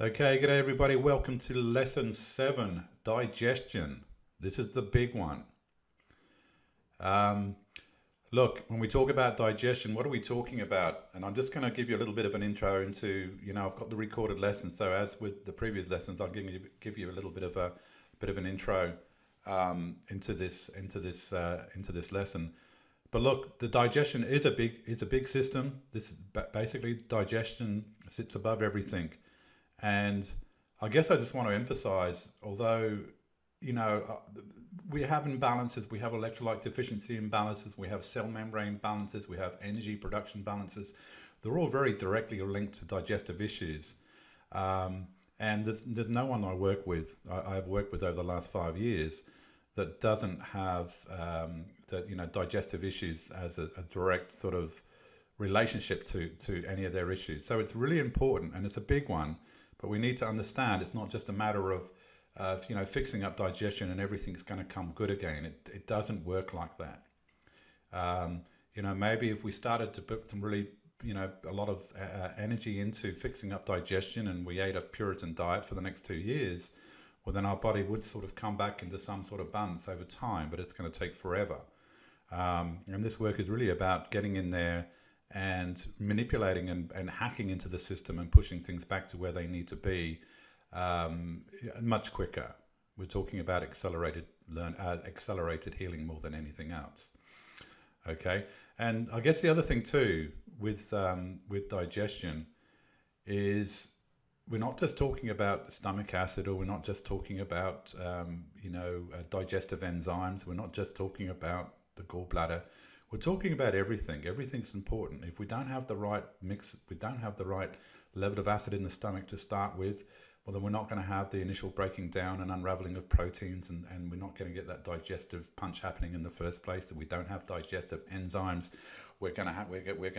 Okay, good day everybody. Welcome to lesson 7, digestion. This is the big one. Um, Look, when we talk about digestion, what are we talking about? And I'm just going to give you a little bit of an intro into, I've got the recorded lesson. So as with the previous lessons, I'll give you a little bit of an intro into this lesson. But look, the digestion is a big system. This basically digestion sits above everything. And I guess I just want to emphasize, although, you know, uh, we have imbalances, we have electrolyte deficiency imbalances, we have cell membrane balances, we have energy production balances. They're all very directly linked to digestive issues. Um, and there's no one I've worked with over the last 5 years that doesn't have digestive issues as a direct sort of relationship to any of their issues. So it's really important and it's a big one, but we need to understand it's not just a matter of fixing up digestion and everything's going to come good again. It doesn't work like that. Maybe if we started to put some really, a lot of energy into fixing up digestion and we ate a Puritan diet for the next 2 years, well, then our body would sort of come back into some sort of balance over time, but it's going to take forever. And this work is really about getting in there and manipulating and hacking into the system and pushing things back to where they need to be much quicker. We're talking about accelerated healing more than anything else. Okay, and I guess the other thing too with digestion is we're not just talking about stomach acid, or we're not just talking about digestive enzymes. We're not just talking about the gallbladder. We're talking about everything. Everything's important. If we don't have the right mix, if we don't have the right level of acid in the stomach to start with, well, then we're not going to have the initial breaking down and unraveling of proteins, and we're not going to get that digestive punch happening in the first place. If we don't have digestive enzymes, we're going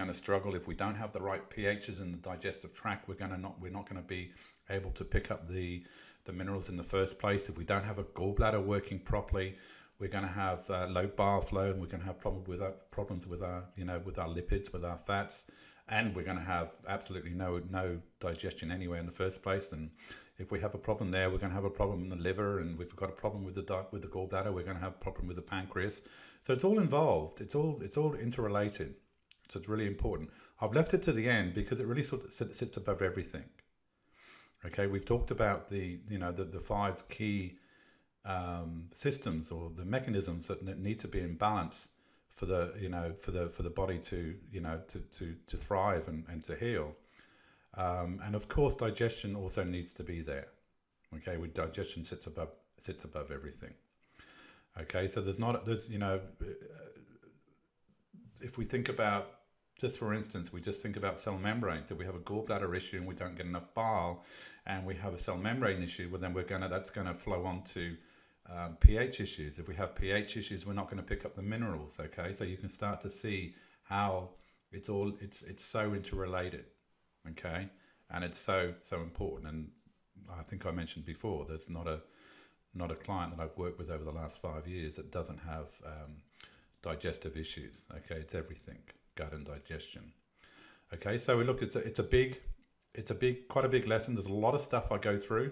to struggle. If we don't have the right pHs in the digestive tract, we're not going to be able to pick up the minerals in the first place. If we don't have a gallbladder working properly, we're going to have low bile flow, and we're going to have problems with our lipids, with our fats, and we're going to have absolutely no digestion anywhere in the first place. And if we have a problem there, we're going to have a problem in the liver, and if we've got a problem with the gallbladder, we're going to have a problem with the pancreas. So it's all involved. It's all interrelated. So it's really important. I've left it to the end because it really sort of sits above everything. Okay, we've talked about the five key systems or the mechanisms that need to be in balance for the body to thrive and to heal. And of course, digestion also needs to be there. Okay, with digestion sits above everything. Okay, so if we think about, just for instance, we just think about cell membranes. If we have a gallbladder issue and we don't get enough bile, and we have a cell membrane issue, well, then that's going to flow on to pH issues. If we have pH issues, we're not going to pick up the minerals. Okay, so you can start to see how it's so interrelated. Okay, and it's so important. And I think I mentioned before, there's not a client that I've worked with over the last 5 years that doesn't have digestive issues. Okay, it's everything, gut and digestion. Okay, so we look. Quite a big lesson. There's a lot of stuff I go through.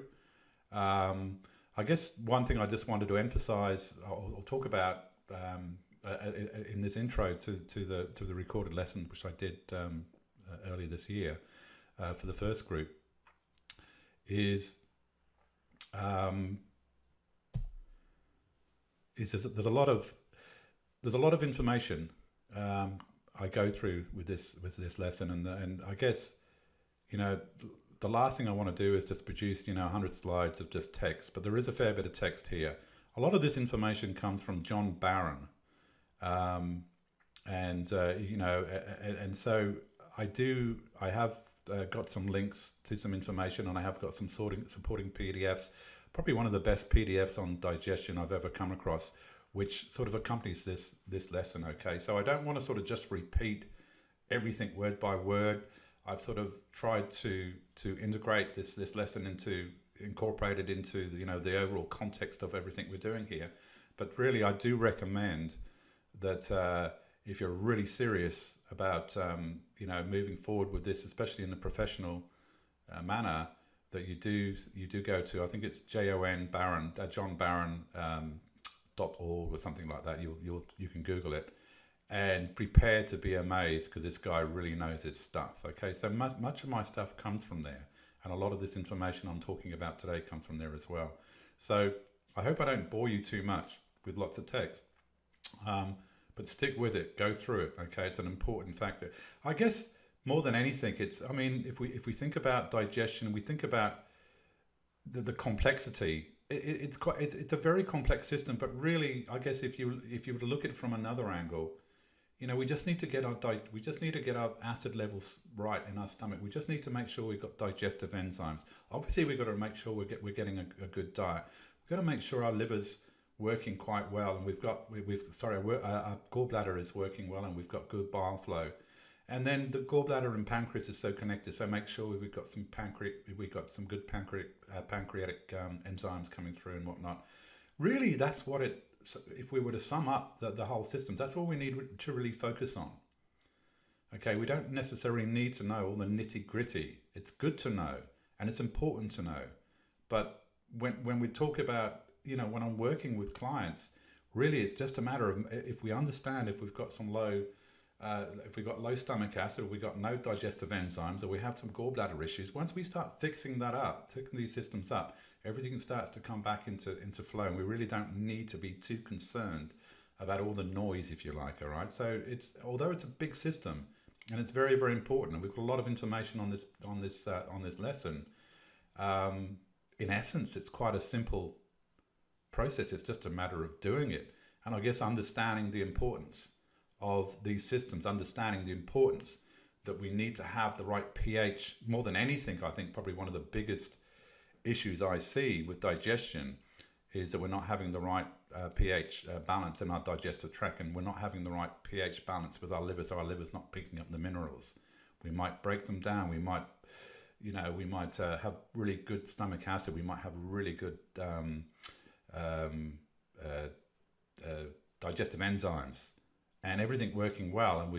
I guess one thing I just wanted to emphasize or talk about in this intro to the recorded lesson, which I did earlier this year for the first group, is there's a lot of information I go through with this lesson, and I guess the last thing I want to do is just produce 100 slides of just text, but there is a fair bit of text here. A lot of this information comes from John Barron, and so I have got some links to some information, and I have got some supporting PDFs. Probably one of the best PDFs on digestion I've ever come across, which sort of accompanies this lesson. Okay, so I don't want to sort of just repeat everything word by word. I've sort of tried to integrate this lesson incorporate it into the overall context of everything we're doing here. But really, I do recommend that if you're really serious about moving forward with this, especially in a professional manner, that you do go to. I think it's Jon Barron, John Barron .org or something like that. You can Google it, and prepare to be amazed, because this guy really knows his stuff. Okay, so much of my stuff comes from there, and a lot of this information I'm talking about today comes from there as well. So I hope I don't bore you too much with lots of text, but stick with it, go through it. Okay, it's an important factor. I guess more than anything, it's, I mean, if we think about digestion, we think about the complexity. It's a very complex system, but really, I guess if you were to look at it from another angle, we just need to get our acid levels right in our stomach. We just need to make sure we've got digestive enzymes. Obviously, we've got to make sure we're getting a good diet. We've got to make sure our liver's working quite well, and our gallbladder is working well, and we've got good bile flow. And then the gallbladder and pancreas is so connected. So make sure we've got some good pancreatic enzymes coming through and whatnot. Really, that's what it. If we were to sum up the whole system, that's all we need to really focus on. Okay, we don't necessarily need to know all the nitty gritty. It's good to know, and it's important to know. But when we talk about, when I'm working with clients, really it's just a matter of, if we understand, if we've got low stomach acid, or we've got no digestive enzymes, or we have some gallbladder issues, once we start fixing these systems up, everything starts to come back into flow, and we really don't need to be too concerned about all the noise, if you like. All right. So although it's a big system, and it's very, very important, and we've got a lot of information on this lesson. In essence, it's quite a simple process. It's just a matter of doing it, and I guess understanding the importance of these systems, understanding the importance that we need to have the right pH. More than anything, I think probably one of the biggest issues I see with digestion is that we're not having the right pH balance in our digestive tract, and we're not having the right pH balance with our liver, so our liver's not picking up the minerals. We might break them down. We might have really good stomach acid. We might have really good digestive enzymes, and everything working well. And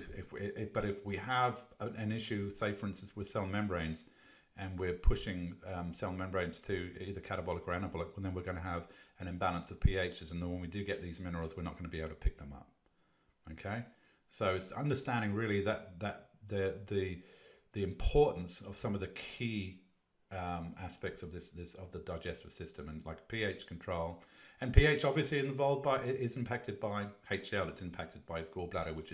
but if we have an issue, say for instance with cell membranes, and we're pushing cell membranes to either catabolic or anabolic, well, then we're going to have an imbalance of pHs, and then when we do get these minerals, we're not going to be able to pick them up. Okay, so it's understanding really that the importance of some of the key aspects of this of the digestive system, and like pH control. And pH obviously is impacted by HCl. It's impacted by gallbladder, which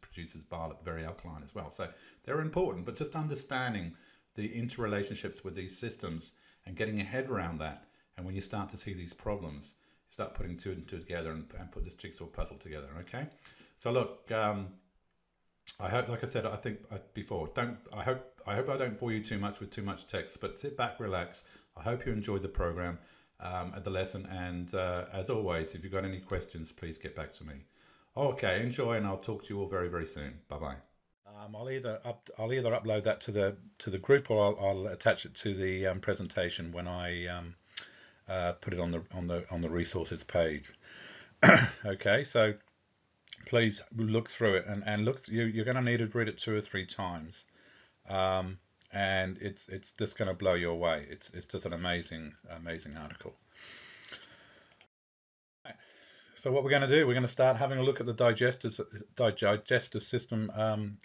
produces bile, very alkaline as well. So they're important, but just understanding the interrelationships with these systems and getting your head around that. And when you start to see these problems, you start putting two and two together and put this jigsaw puzzle together. Okay. So look, I hope, like I said, I think before, I hope I don't bore you too much with too much text, but sit back, relax. I hope you enjoyed the program at the lesson. And as always, if you've got any questions, please get back to me. Okay, enjoy, and I'll talk to you all very, very soon. Bye-bye. I'll either upload that to the group, or I'll attach it to the presentation when I put it on the resources page. Okay, so please look through it, and look. You're going to need to read it 2 or 3 times, and it's just going to blow you away. It's just an amazing article. So what we're going to do, we're going to start having a look at the digestive system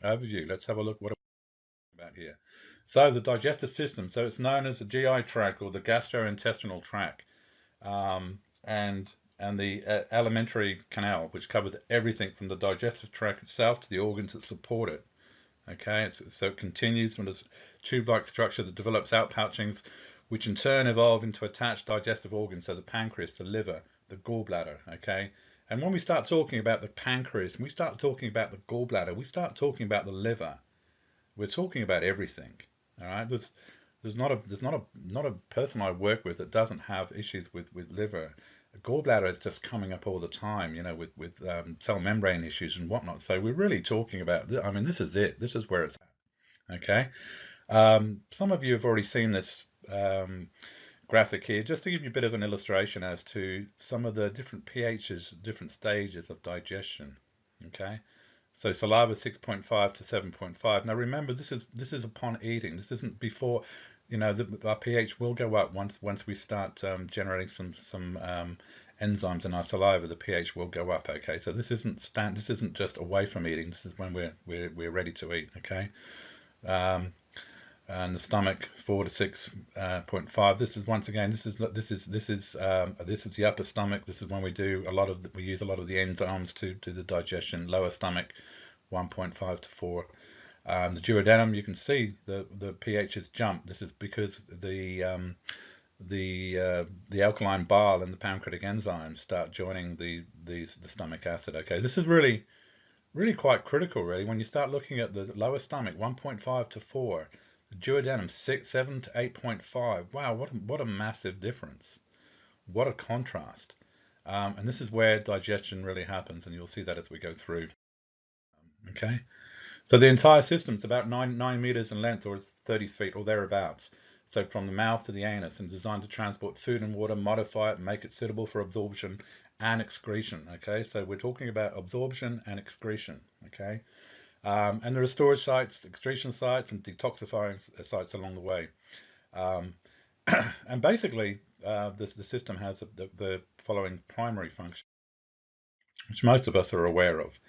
overview. Let's have a look what we're about here. So the digestive system, so it's known as the GI tract, or the gastrointestinal tract, and the alimentary canal, which covers everything from the digestive tract itself to the organs that support it. Okay, so it continues from this tube-like structure that develops outpouchings, which in turn evolve into attached digestive organs, so the pancreas, the liver, the gallbladder. Okay, and when we start talking about the pancreas, and we start talking about the gallbladder, we start talking about the liver, we're talking about everything. All right, there's not a person I work with that doesn't have issues with liver. Gallbladder is just coming up all the time, with cell membrane issues and whatnot. So we're really talking about, I mean, this is it. This is where it's at. Okay. Some of you have already seen this graphic here, just to give you a bit of an illustration as to some of the different pHs, different stages of digestion. Okay. So saliva 6.5 to 7.5. Now remember, this is upon eating. This isn't before. our pH will go up once we start generating some enzymes in our saliva. The pH will go up. Okay, so this isn't just away from eating. This is when we're ready to eat. Okay, and the stomach 4 to 6.5. This is once again this is the upper stomach. This is when we use a lot of the enzymes to do the digestion. Lower stomach 1.5 to 4. The duodenum, you can see the pH has jumped. This is because the alkaline bile and the pancreatic enzymes start joining the stomach acid. Okay, this is really quite critical, really. When you start looking at the lower stomach, 1.5 to 4, the duodenum 7 to 8.5. Wow, what a massive difference! What a contrast! And this is where digestion really happens, and you'll see that as we go through. Okay. So the entire system is about 9 meters in length, or 30 feet, or thereabouts. So from the mouth to the anus, and designed to transport food and water, modify it, make it suitable for absorption and excretion. Okay, so we're talking about absorption and excretion. Okay, and there are storage sites, excretion sites, and detoxifying sites along the way. And basically, the system has the following primary function, which most of us are aware of.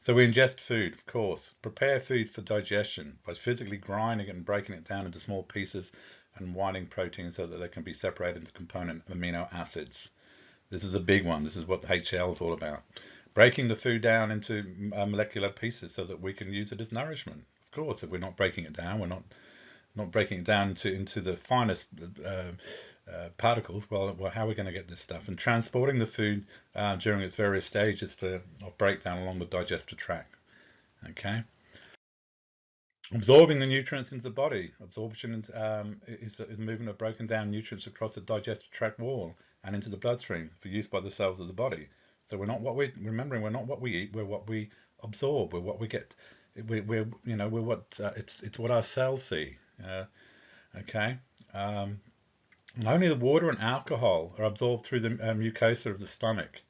So we ingest food, of course, prepare food for digestion by physically grinding it and breaking it down into small pieces and winding proteins so that they can be separated into component amino acids. This is a big one. This is what the HCl is all about. Breaking the food down into molecular pieces so that we can use it as nourishment. Of course, if we're not breaking it down, we're not breaking it down into the finest particles. Well, how are we going to get this stuff? And transporting the food during its various stages of breakdown along the digestive tract. Okay. Absorbing the nutrients into the body. Absorption is the movement of broken down nutrients across the digestive tract wall and into the bloodstream for use by the cells of the body. So we're not what we eat. We're what we absorb. We're what we get. We're what it's what our cells see. Okay. Only the water and alcohol are absorbed through the mucosa of the stomach.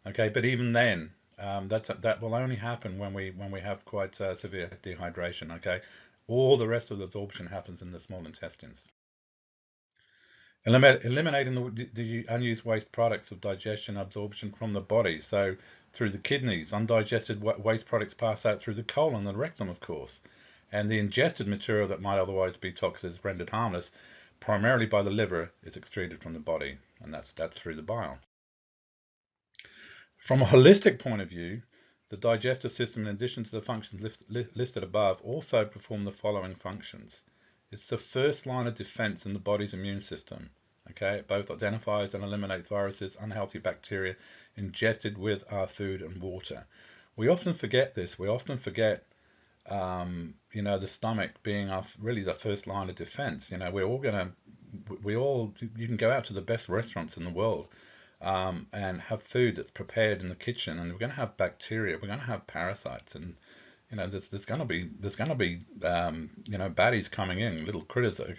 Okay, but even then, that will only happen when we have quite severe dehydration. Okay, all the rest of the absorption happens in the small intestines. Eliminating the unused waste products of digestion absorption from the body. So through the kidneys, undigested waste products pass out through the colon and the rectum, of course, and the ingested material that might otherwise be toxic is rendered harmless primarily by the liver is excreted from the body, and that's through the bile. From a holistic point of view, the digestive system, in addition to the functions listed above, also perform the following functions. It's the first line of defense in the body's immune system. Okay, it both identifies and eliminates viruses, unhealthy bacteria ingested with our food and water. We often forget this. We often forget the stomach being really the first line of defense. You can go out to the best restaurants in the world and have food that's prepared in the kitchen, and we're going to have bacteria, we're going to have parasites, and there's going to be baddies coming in, little critters that are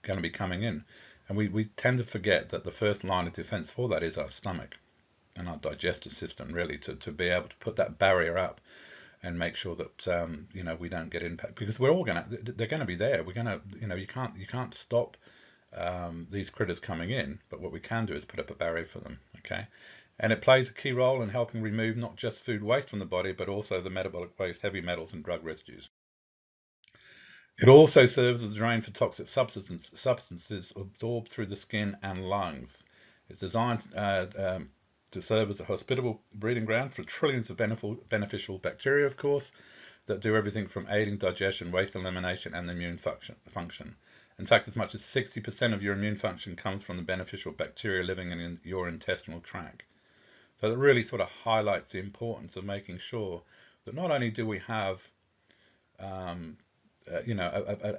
going to be coming in, and we tend to forget that the first line of defense for that is our stomach and our digestive system, really, to be able to put that barrier up and make sure that we don't get impacted, because they're going to be there. We're going to you can't stop these critters coming in, but what we can do is put up a barrier for them. Okay, and it plays a key role in helping remove not just food waste from the body, but also the metabolic waste, heavy metals, and drug residues. It also serves as a drain for toxic substances absorbed through the skin and lungs. It's designed to serve as a hospitable breeding ground for trillions of beneficial bacteria, of course, that do everything from aiding digestion, waste elimination, and the immune function. In fact, as much as 60% of your immune function comes from the beneficial bacteria living in your intestinal tract. So that really sort of highlights the importance of making sure that not only do we have an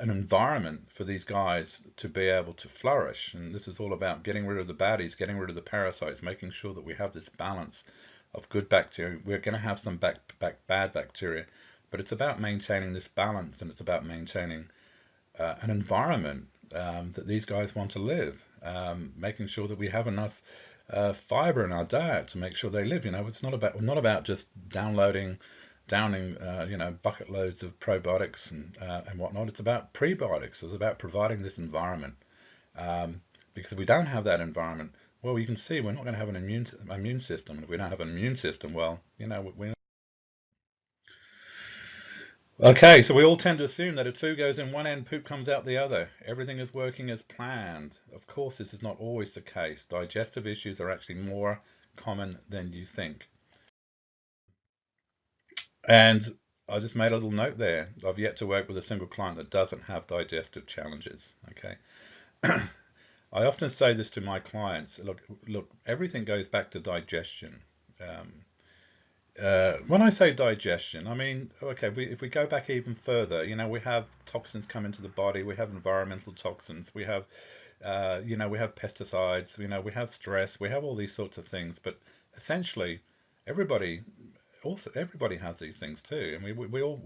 environment for these guys to be able to flourish, and this is all about getting rid of the baddies, getting rid of the parasites, making sure that we have this balance of good bacteria. We're going to have some bad bacteria, but it's about maintaining this balance, and it's about maintaining an environment that these guys want to live, making sure that we have enough fiber in our diet to make sure they live. It's not about just downloading downing bucket loads of probiotics and whatnot. It's about prebiotics. It's about providing this environment. Because if we don't have that environment, well, you can see we're not going to have an immune system. If we don't have an immune system, well, we okay, so we all tend to assume that if food goes in one end, poop comes out the other. Everything is working as planned. Of course, this is not always the case. Digestive issues are actually more common than you think. And I just made a little note there. I've yet to work with a single client that doesn't have digestive challenges. Okay. I often say this to my clients. Look, everything goes back to digestion. When I say digestion, I mean, okay, if we go back even further, we have toxins come into the body, we have environmental toxins, we have, we have pesticides, we have stress, we have all these sorts of things. But essentially, everybody everybody has these things too. I mean, we all,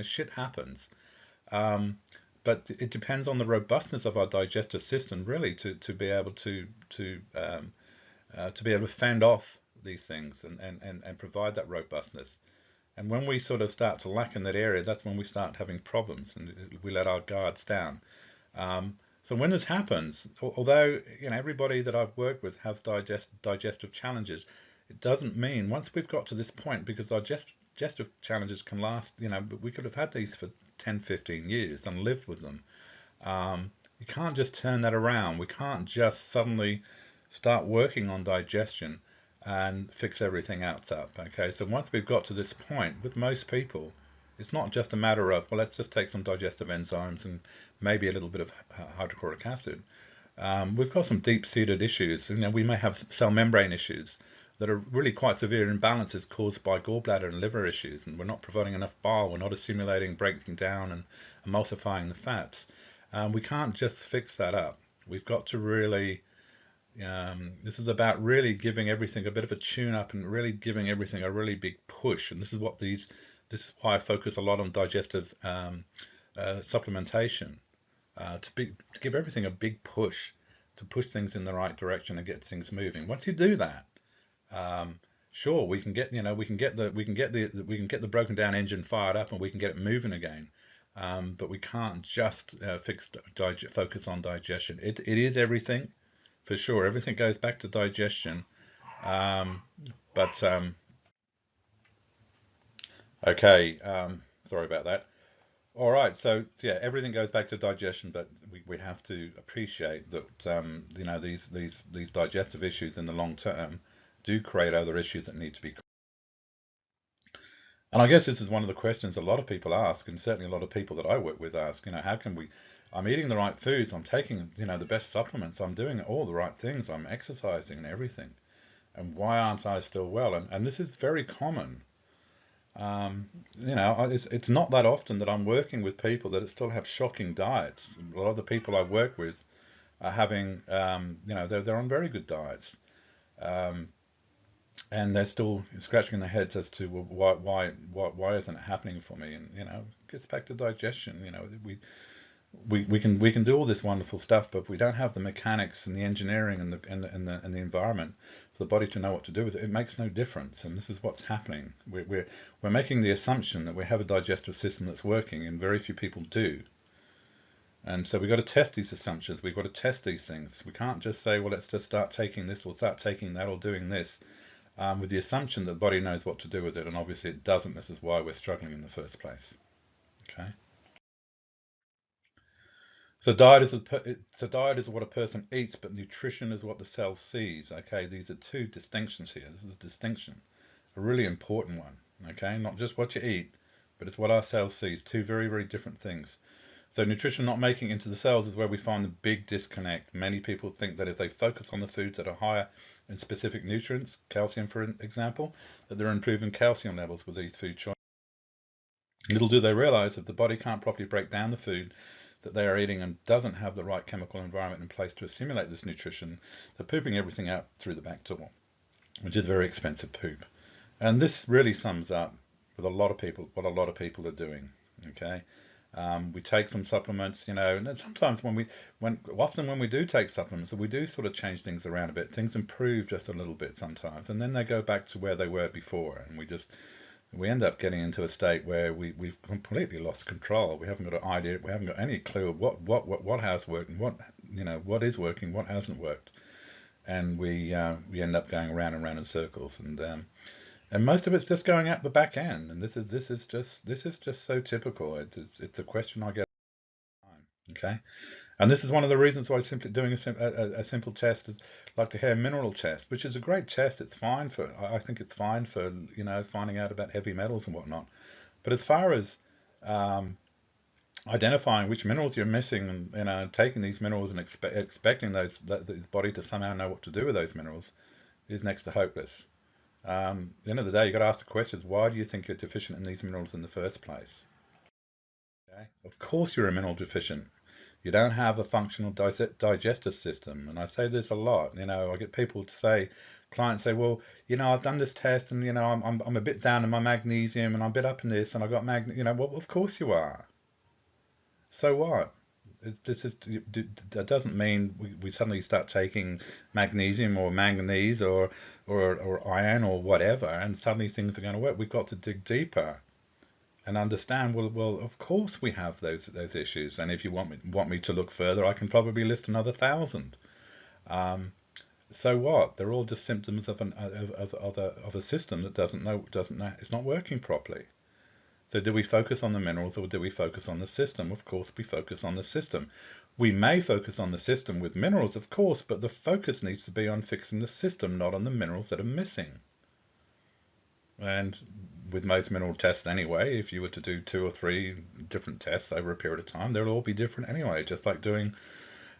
shit happens. Um, but it depends on the robustness of our digestive system, really, to be able to be able to fend off these things and provide that robustness. And when we sort of start to lack in that area, that's when we start having problems and we let our guards down. So when this happens, although everybody that I've worked with have digestive challenges, it doesn't mean once we've got to this point, because digestive challenges can last, we could have had these for 10, 15 years and lived with them. You can't just turn that around. We can't just suddenly start working on digestion and fix everything else up. Okay, so once we've got to this point, with most people, it's not just a matter of, well, let's just take some digestive enzymes and maybe a little bit of hydrochloric acid. We've got some deep-seated issues. We may have cell membrane issues that are really quite severe imbalances caused by gallbladder and liver issues, and we're not providing enough bile, we're not assimilating, breaking down, and emulsifying the fats. We can't just fix that up. We've got to really this is about really giving everything a bit of a tune up and really giving everything a really big push. And this is why I focus a lot on digestive supplementation to give everything a big push, to push things in the right direction and get things moving. Once you do that, sure, we can get the broken down engine fired up and we can get it moving again. But we can't just focus on digestion. It is everything. For sure, everything goes back to digestion. But okay, sorry about that. All right, so yeah, everything goes back to digestion, but we have to appreciate that these digestive issues in the long term do create other issues that need to be. And I guess this is one of the questions a lot of people ask, and certainly a lot of people that I work with ask, how can we, I'm eating the right foods, I'm taking, the best supplements, I'm doing all the right things, I'm exercising and everything, and why aren't I still well? And this is very common. It's not that often that I'm working with people that still have shocking diets. A lot of the people I work with are having, they're on very good diets. Um, and they're still scratching their heads as to, well, why isn't it happening for me? And it gets back to digestion. We can do all this wonderful stuff, but if we don't have the mechanics and the engineering and the environment for the body to know what to do with it, it makes no difference. And this is what's happening. We're making the assumption that we have a digestive system that's working, and very few people do. And so we've got to test these assumptions. We've got to test these things. We can't just say, well, let's just start taking this or start taking that or doing this. With the assumption that the body knows what to do with it, and obviously it doesn't. This is why we're struggling in the first place. Okay. Diet is what a person eats, but nutrition is what the cell sees. Okay, these are two distinctions here. This is a distinction, a really important one. Okay, not just what you eat, but it's what our cells sees. Two very, very different things. So nutrition not making it into the cells is where we find the big disconnect. Many people think that if they focus on the foods that are higher in specific nutrients, calcium for example, that they're improving calcium levels with these food choices. Little do they realize that the body can't properly break down the food that they are eating and doesn't have the right chemical environment in place to assimilate this nutrition. They're pooping everything out through the back door, which is very expensive poop. And this really sums up with a lot of people what a lot of people are doing. Okay. We take some supplements, and then sometimes often when we do take supplements, we do sort of change things around a bit. Things improve just a little bit sometimes, and then they go back to where they were before, and we just we end up getting into a state where we've completely lost control. We haven't got an idea. We haven't got any clue of what has worked and what is working, what hasn't worked, and we end up going around and round in circles. And most of it's just going out the back end. And this is just so typical. It's a question I get all the time. Okay. And this is one of the reasons why simply doing a simple test is like the hair mineral test, which is a great test. It's fine for, I think it's fine for, finding out about heavy metals and whatnot. But as far as um, identifying which minerals you're missing and, taking these minerals and expecting the body to somehow know what to do with those minerals is next to hopeless. At the end of the day, you've got to ask the questions, why do you think you're deficient in these minerals in the first place? Okay? Of course you're a mineral deficient. You don't have a functional digestive system. And I say this a lot. I get people to say, clients say, well, I've done this test and, I'm a bit down in my magnesium and I'm a bit up in this and I got well, of course you are. So what? That doesn't mean we suddenly start taking magnesium or manganese or iron or whatever and suddenly things are going to work. We've got to dig deeper and understand, well, of course we have those issues, and if you want me to look further, I can probably list another 1,000. Um, so what? They're all just symptoms of a system that doesn't know it's not working properly. So do we focus on the minerals or do we focus on the system? Of course, we focus on the system. We may focus on the system with minerals, of course, but the focus needs to be on fixing the system, not on the minerals that are missing. And with most mineral tests anyway, if you were to do 2 or 3 different tests over a period of time, they'll all be different anyway, just like doing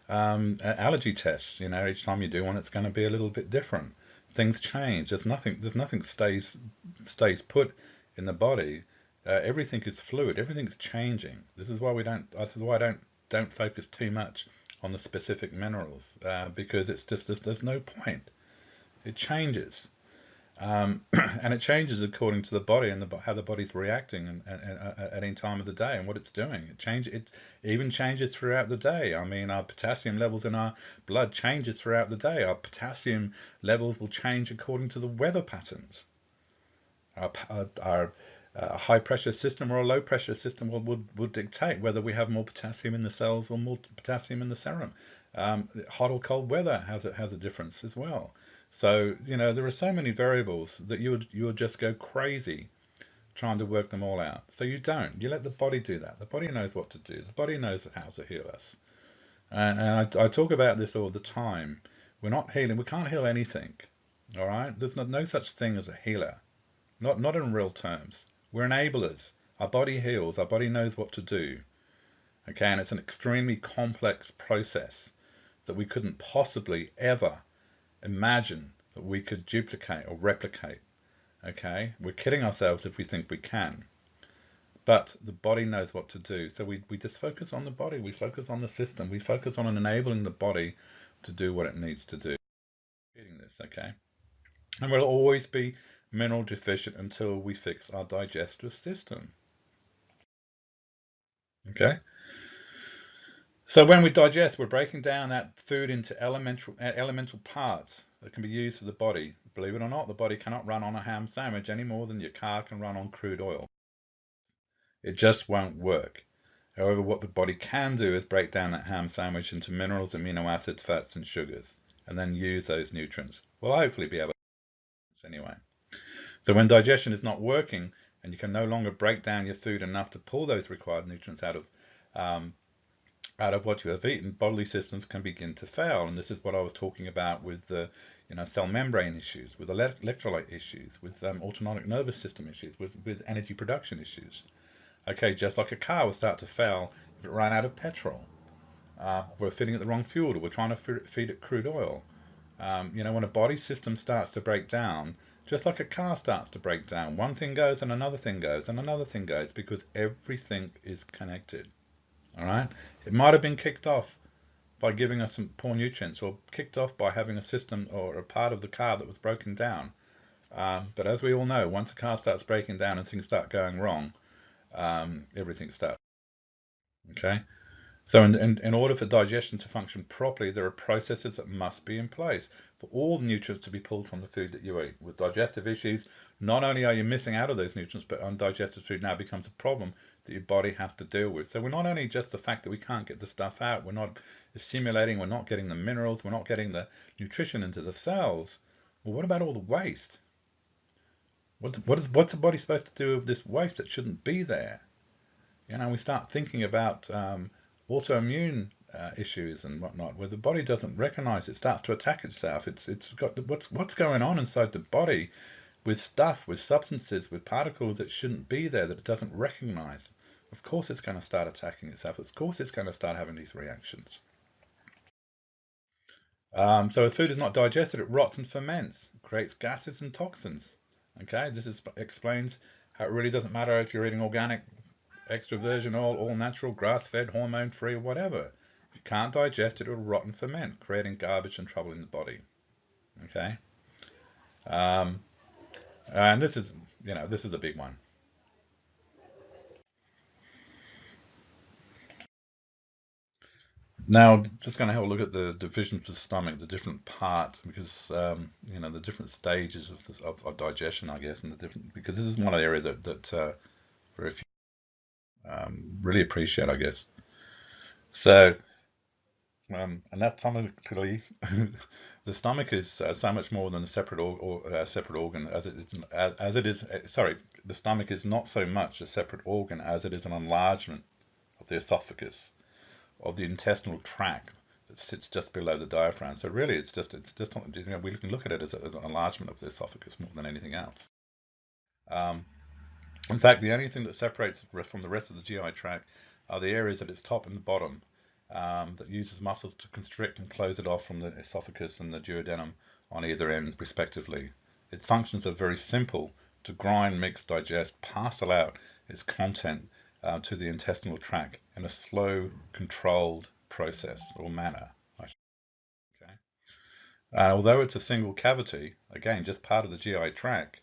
allergy tests. Each time you do one, it's going to be a little bit different. Things change. There's nothing stays put in the body. Everything is fluid. Everything's changing. This is why I don't focus too much on the specific minerals, because it's just there's no point. It changes. And it changes according to the body and how the body's reacting at any time of the day and what it's doing. It even changes throughout the day. I mean, our potassium levels in our blood changes throughout the day. Our potassium levels will change according to the weather patterns. Our high pressure system or a low pressure system will dictate whether we have more potassium in the cells or more potassium in the serum. Hot or cold weather has a difference as well. So, there are so many variables that you would just go crazy trying to work them all out. So you don't. You let the body do that. The body knows what to do. The body knows how to heal us. And I talk about this all the time. We're not healing. We can't heal anything. All right? There's no such thing as a healer. Not in real terms. We're enablers. Our body heals. Our body knows what to do. Okay? And it's an extremely complex process that we couldn't possibly ever imagine that we could duplicate or replicate. Okay, we're kidding ourselves if we think we can, but the body knows what to do. So we just focus on the body, we focus on the system, we focus on enabling the body to do what it needs to do. Eating this, okay, and we'll always be mineral deficient until we fix our digestive system. Okay, so when we digest, we're breaking down that food into elemental parts that can be used for the body. Believe it or not, the body cannot run on a ham sandwich any more than your car can run on crude oil. It just won't work. However, what the body can do is break down that ham sandwich into minerals, amino acids, fats, and sugars, and then use those nutrients. We'll hopefully be able to anyway. So when digestion is not working, and you can no longer break down your food enough to pull those required nutrients um, out of what you have eaten, bodily systems can begin to fail. And this is what I was talking about with the cell membrane issues, with electrolyte issues, with autonomic nervous system issues, with energy production issues. Okay, just like a car will start to fail if it ran out of petrol. We're feeding it the wrong fuel, or we're trying to feed it crude oil. When a body system starts to break down, just like a car starts to break down, one thing goes and another thing goes and another thing goes, because everything is connected. All right, it might have been kicked off by giving us some poor nutrients, or kicked off by having a system or a part of the car that was broken down. But as we all know, once a car starts breaking down and things start going wrong, everything starts. Okay, So in order for digestion to function properly, there are processes that must be in place for all the nutrients to be pulled from the food that you eat. With digestive issues, not only are you missing out of those nutrients, but undigested food now becomes a problem that your body has to deal with. So we're not only just the fact that we can't get the stuff out, we're not assimilating, we're not getting the minerals, we're not getting the nutrition into the cells. Well, what about all the waste? What's the body supposed to do with this waste that shouldn't be there? We start thinking about autoimmune issues and whatnot, where the body doesn't recognize it, starts to attack itself. It's got what's going on inside the body with stuff, with substances, with particles that shouldn't be there that it doesn't recognize. Of course, it's going to start attacking itself. Of course, it's going to start having these reactions. So if food is not digested, it rots and ferments, creates gases and toxins. Okay, explains how it really doesn't matter if you're eating organic, extra virgin oil, all natural, grass-fed, hormone-free, whatever. If you can't digest it, it'll rot and ferment, creating garbage and trouble in the body. Okay, um, and this is a big one. Now, just going to have a look at the divisions of the stomach, the different parts, because the different stages of digestion, I guess, and the different because this is one area that very few really appreciate, I guess. So, anatomically, the stomach is so much more than a separate organ as it is. Sorry, the stomach is not so much a separate organ as it is an enlargement of the esophagus, of the intestinal tract that sits just below the diaphragm. So really, we can look at it as an enlargement of the esophagus more than anything else. Um, in fact, the only thing that separates it from the rest of the GI tract are the areas at its top and the bottom that uses muscles to constrict and close it off from the esophagus and the duodenum on either end, respectively. Its functions are very simple: to grind, mix, digest, parcel out its content to the intestinal tract in a slow, controlled process or manner. Okay. Although it's a single cavity, again, just part of the GI tract,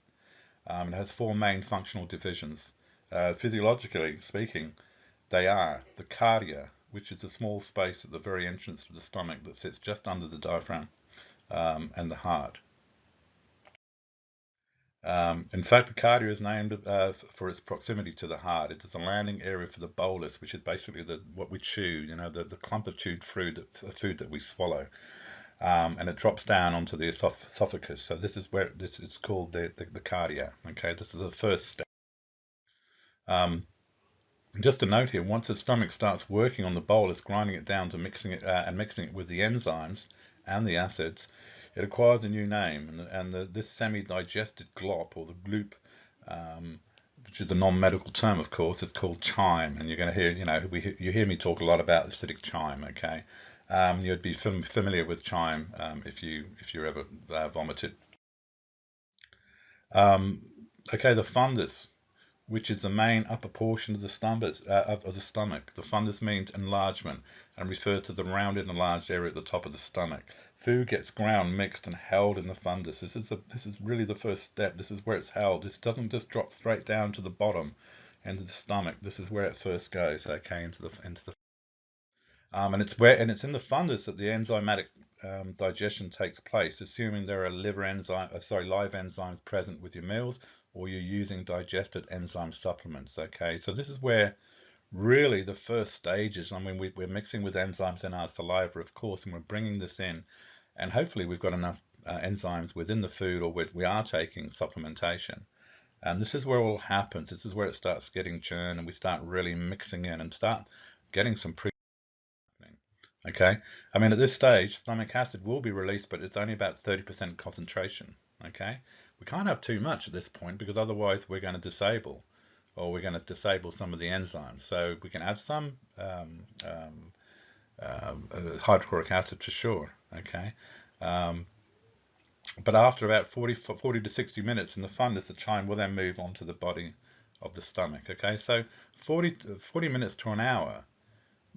it has four main functional divisions. Physiologically speaking, they are the cardia, which is a small space at the very entrance of the stomach that sits just under the diaphragm, and the heart. In fact, the cardia is named for its proximity to the heart. It is a landing area for the bolus, which is basically what we chew, the clump of chewed food that we swallow. And it drops down onto the esophagus. So this is where this is called the cardia. Okay, this is the first step. Um, just a note here: once the stomach starts working on the bolus, grinding it down to mixing it with the enzymes and the acids, it acquires a new name, and this semi-digested glop or the gloop, which is a non-medical term, of course, is called chyme. And you're going to hear, you hear me talk a lot about acidic chyme. Okay, you'd be familiar with chyme if you ever vomited. Um, okay, the fundus, which is the main upper portion of the stomach. The fundus means enlargement and refers to the rounded enlarged area at the top of the stomach. Food gets ground, mixed, and held in the fundus. This is really the first step. This is where it's held. This doesn't just drop straight down to the bottom into the stomach. This is where it first goes. Okay, into the and it's in the fundus that the enzymatic digestion takes place, assuming there are live enzymes present with your meals, or you're using digested enzyme supplements. Okay, so this is where really the first stages. I mean, we're mixing with enzymes in our saliva, of course, and we're bringing this in, and hopefully we've got enough enzymes within the food, or we are taking supplementation. And this is where all happens. This is where it starts getting churned, and we start really mixing in and start getting some pre. Okay, I mean, at this stage, stomach acid will be released, but it's only about 30% concentration. Okay, we can't have too much at this point because otherwise we're going to disable, or we're going to disable some of the enzymes. So we can add some hydrochloric acid for sure. Okay, um, but after about 40 to 60 minutes in the fundus, the chyme will then move on to the body of the stomach. Okay, so 40 minutes to an hour.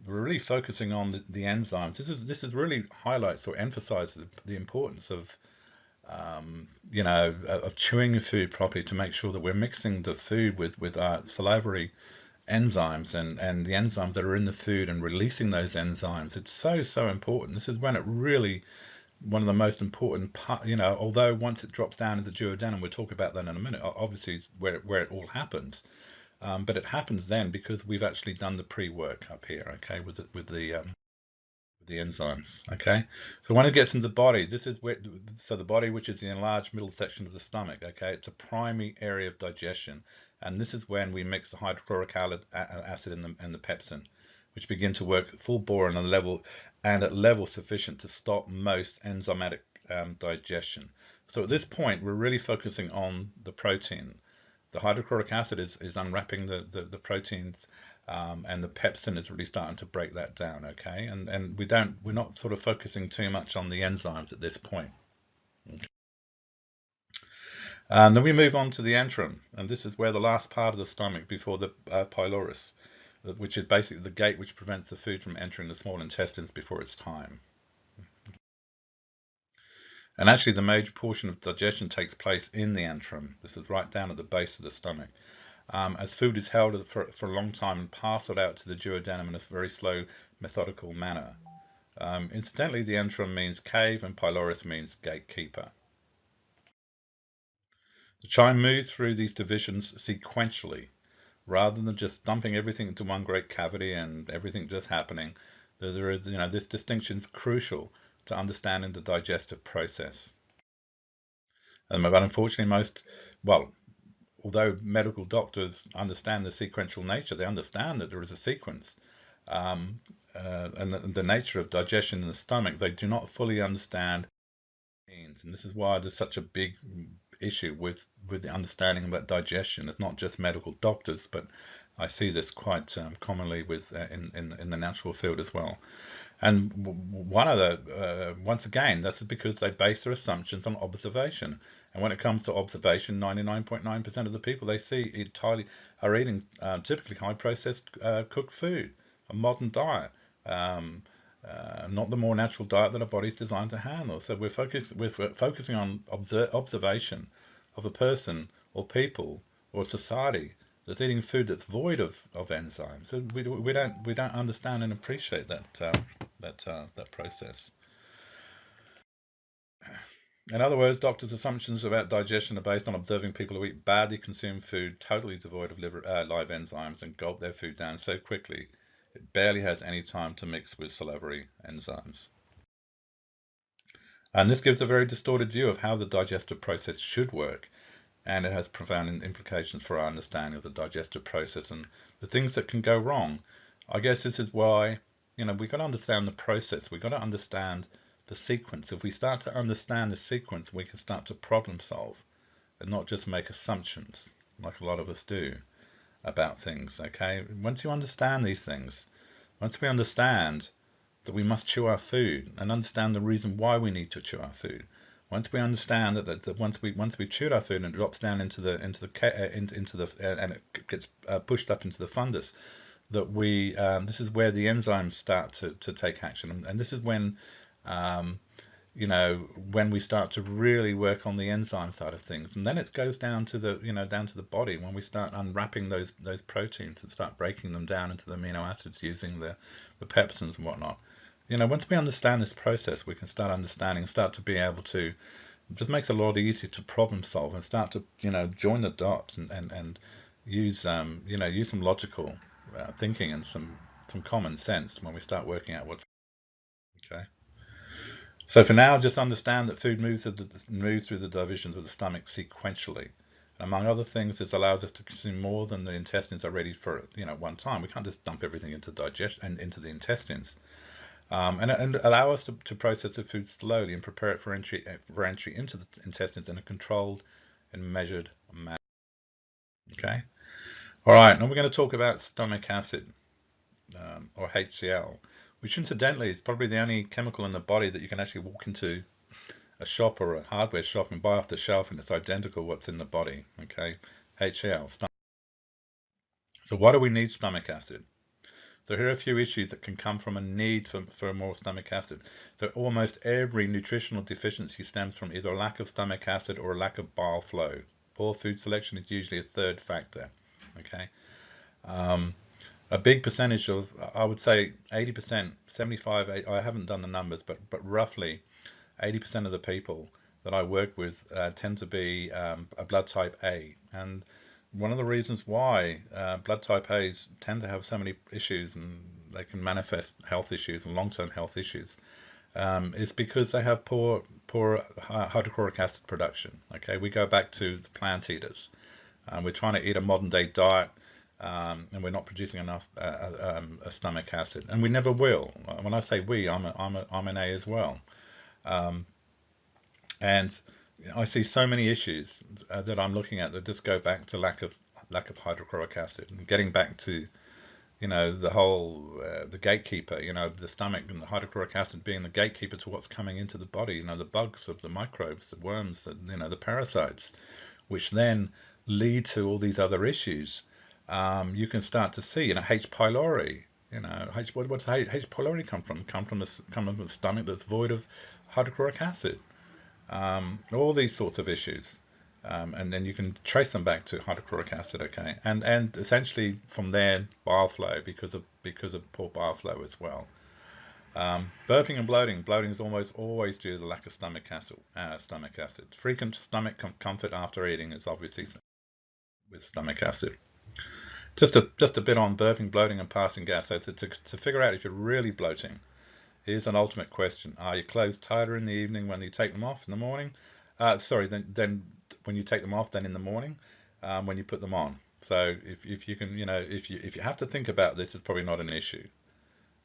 We're really focusing on the enzymes. This is really highlights or emphasizes the importance of of chewing food properly to make sure that we're mixing the food with our salivary enzymes and the enzymes that are in the food and releasing those enzymes. It's so important. This is when it really, one of the most important part, although once it drops down into the duodenum, we'll talk about that in a minute, obviously it's where it all happens. But it happens then because we've actually done the pre-work up here, okay, with the enzymes, okay. So when it gets into the body, this is where, so the body, which is the enlarged middle section of the stomach, okay, it's a primary area of digestion, and this is when we mix the hydrochloric acid and the pepsin, which begin to work full bore on a level and at level sufficient to stop most enzymatic digestion. So at this point, we're really focusing on the protein. The hydrochloric acid is unwrapping the proteins, and the pepsin is really starting to break that down, okay? And we're not sort of focusing too much on the enzymes at this point. Okay. And then we move on to the antrum, and this is where the last part of the stomach before the pylorus, which is basically the gate which prevents the food from entering the small intestines before it's time. And actually the major portion of digestion takes place in the antrum. This is right down at the base of the stomach. As food is held for a long time and parceled out to the duodenum in a very slow, methodical manner. Incidentally, the antrum means cave and pylorus means gatekeeper. The chyme moves through these divisions sequentially, rather than just dumping everything into one great cavity and everything just happening. There is, this distinction is crucial to understanding the digestive process. But unfortunately, although medical doctors understand the sequential nature, they understand that there is a sequence, and the nature of digestion in the stomach, they do not fully understand what it means. And this is why there's such a big issue with the understanding about digestion. It's not just medical doctors, but I see this quite commonly with in the natural field as well. And once again, that's because they base their assumptions on observation. And when it comes to observation, 99.9% of the people they see are eating typically high processed cooked food, a modern diet, not the more natural diet that our body's designed to handle. So we're focusing on observation of a person or people or society that's eating food that's void of enzymes. So we don't understand and appreciate that process. In other words, doctors' assumptions about digestion are based on observing people who eat badly consumed food, totally devoid of live enzymes, and gulp their food down so quickly it barely has any time to mix with salivary enzymes. And this gives a very distorted view of how the digestive process should work, and it has profound implications for our understanding of the digestive process and the things that can go wrong. I guess this is why, we've got to understand the process. We've got to understand the sequence. If we start to understand the sequence, we can start to problem solve and not just make assumptions like a lot of us do about things, okay? Once you understand these things, once we understand that we must chew our food and understand the reason why we need to chew our food, once we understand that once we chewed our food and it drops down into the and it gets pushed up into the fundus, that this is where the enzymes start to take action, and this is when when we start to really work on the enzyme side of things, and then it goes down to the body when we start unwrapping those proteins and start breaking them down into the amino acids using the pepsins and whatnot. Once we understand this process, we can start to be able to, it just makes it a lot easier to problem solve and start to, join the dots and use some logical thinking and some common sense when we start working out what's okay. So for now, just understand that food moves through the divisions of the stomach sequentially. Among other things, this allows us to consume more than the intestines are ready for one time. We can't just dump everything into digestion and into the intestines. And allow us to process the food slowly and prepare it for entry into the intestines in a controlled and measured manner. Okay. All right. Now we're going to talk about stomach acid, or HCl, which incidentally is probably the only chemical in the body that you can actually walk into a shop or a hardware shop and buy off the shelf and it's identical what's in the body. Okay. HCl. So why do we need stomach acid? So here are a few issues that can come from a need for more stomach acid. So almost every nutritional deficiency stems from either a lack of stomach acid or a lack of bile flow. Poor food selection is usually a third factor. Okay. Um, a big percentage of, I would say 80%, 75, I haven't done the numbers, but roughly 80% of the people that I work with tend to be a blood type A. And one of the reasons why blood type A's tend to have so many issues and they can manifest health issues and long-term health issues is because they have poor hydrochloric acid production. Okay, we go back to the plant eaters. We're trying to eat a modern day diet, and we're not producing enough stomach acid, and we never will. When I say we, I'm an A as well. Um, and I see so many issues that I'm looking at that just go back to lack of hydrochloric acid, and getting back to the whole the gatekeeper, the stomach and the hydrochloric acid being the gatekeeper to what's coming into the body, the bugs, of the microbes, the worms, the parasites, which then lead to all these other issues. You can start to see, H. pylori. What's H. pylori come from? Come from the stomach that's void of hydrochloric acid. All these sorts of issues. And then you can trace them back to hydrochloric acid, okay, and essentially from there bile flow because of poor bile flow as well. Burping and bloating. Bloating is almost always due to the lack of stomach acid. Frequent stomach comfort after eating is obviously with stomach acid. Just a bit on burping, bloating, and passing gas. So to figure out if you're really bloating, here's an ultimate question: are your clothes tighter in the evening when you take them off in the morning? Sorry, then when you take them off, then in the morning when you put them on. So if you can, if you have to think about this, it's probably not an issue.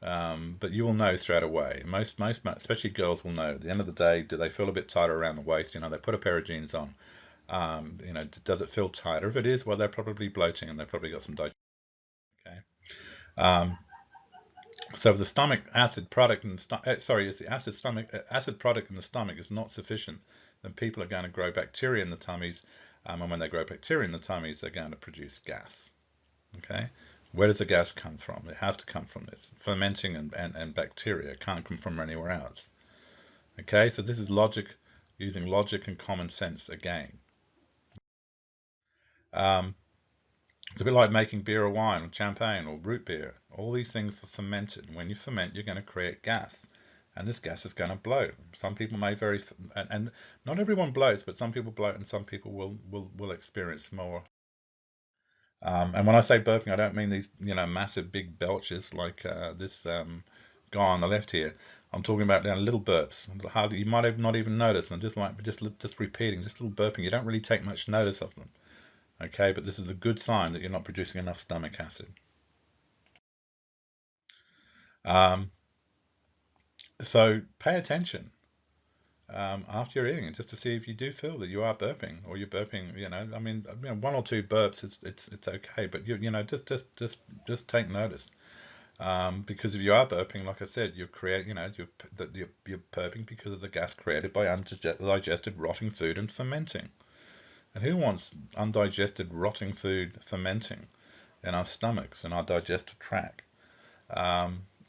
But you will know straight away. Most, especially girls, will know. At the end of the day, do they feel a bit tighter around the waist? They put a pair of jeans on. Does it feel tighter? If it is, well, they're probably bloating and they've probably got some digestion. Okay. Um, so if the stomach acid product in if the acid product in the stomach is not sufficient, then people are going to grow bacteria in the tummies, and when they grow bacteria in the tummies, they're going to produce gas. Okay. Where does the gas come from? It has to come from this fermenting and bacteria. It can't come from anywhere else. Okay, so this is logic, using logic and common sense again. Um, it's a bit like making beer or wine or champagne or root beer. All these things are fermented. And when you ferment, you're going to create gas. And this gas is going to bloat. Some people may and not everyone bloats, but some people bloat and some people will experience more. And when I say burping, I don't mean these, massive big belches like this guy on the left here. I'm talking about little burps. Hardly, you might have not even noticed them, just repeating, just little burping. You don't really take much notice of them, okay? But this is a good sign that you're not producing enough stomach acid. Um, so pay attention after you're eating it, just to see if you do feel that you are burping or you're burping. I mean, one or two burps, it's okay, but just take notice. Because if you are burping, like I said, you're burping because of the gas created by undigested rotting food and fermenting. And who wants undigested rotting food fermenting in our stomachs and our digestive tract?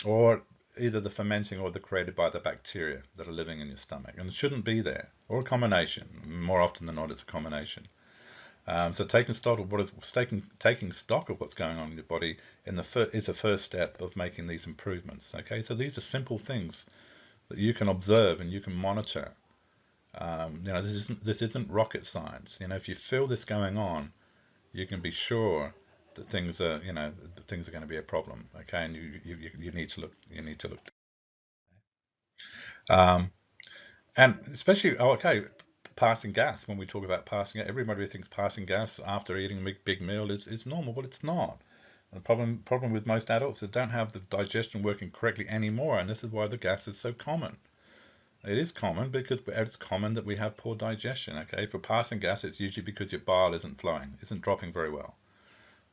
Or either the fermenting or the created by the bacteria that are living in your stomach. And it shouldn't be there. Or a combination. More often than not, it's a combination. So taking stock of taking stock of what's going on in your body is the first step of making these improvements. Okay, so these are simple things that you can observe and you can monitor. This isn't rocket science. If you feel this going on, you can be sure that things are going to be a problem. Okay, and you need to look. You need to look. Um, and especially, okay, passing gas. When we talk about passing gas, everybody thinks passing gas after eating a big meal is normal, but it's not. The problem with most adults is they don't have the digestion working correctly anymore, and this is why the gas is so common. It is common because it's common that we have poor digestion. Okay, for passing gas, it's usually because your bile isn't flowing, isn't dropping very well.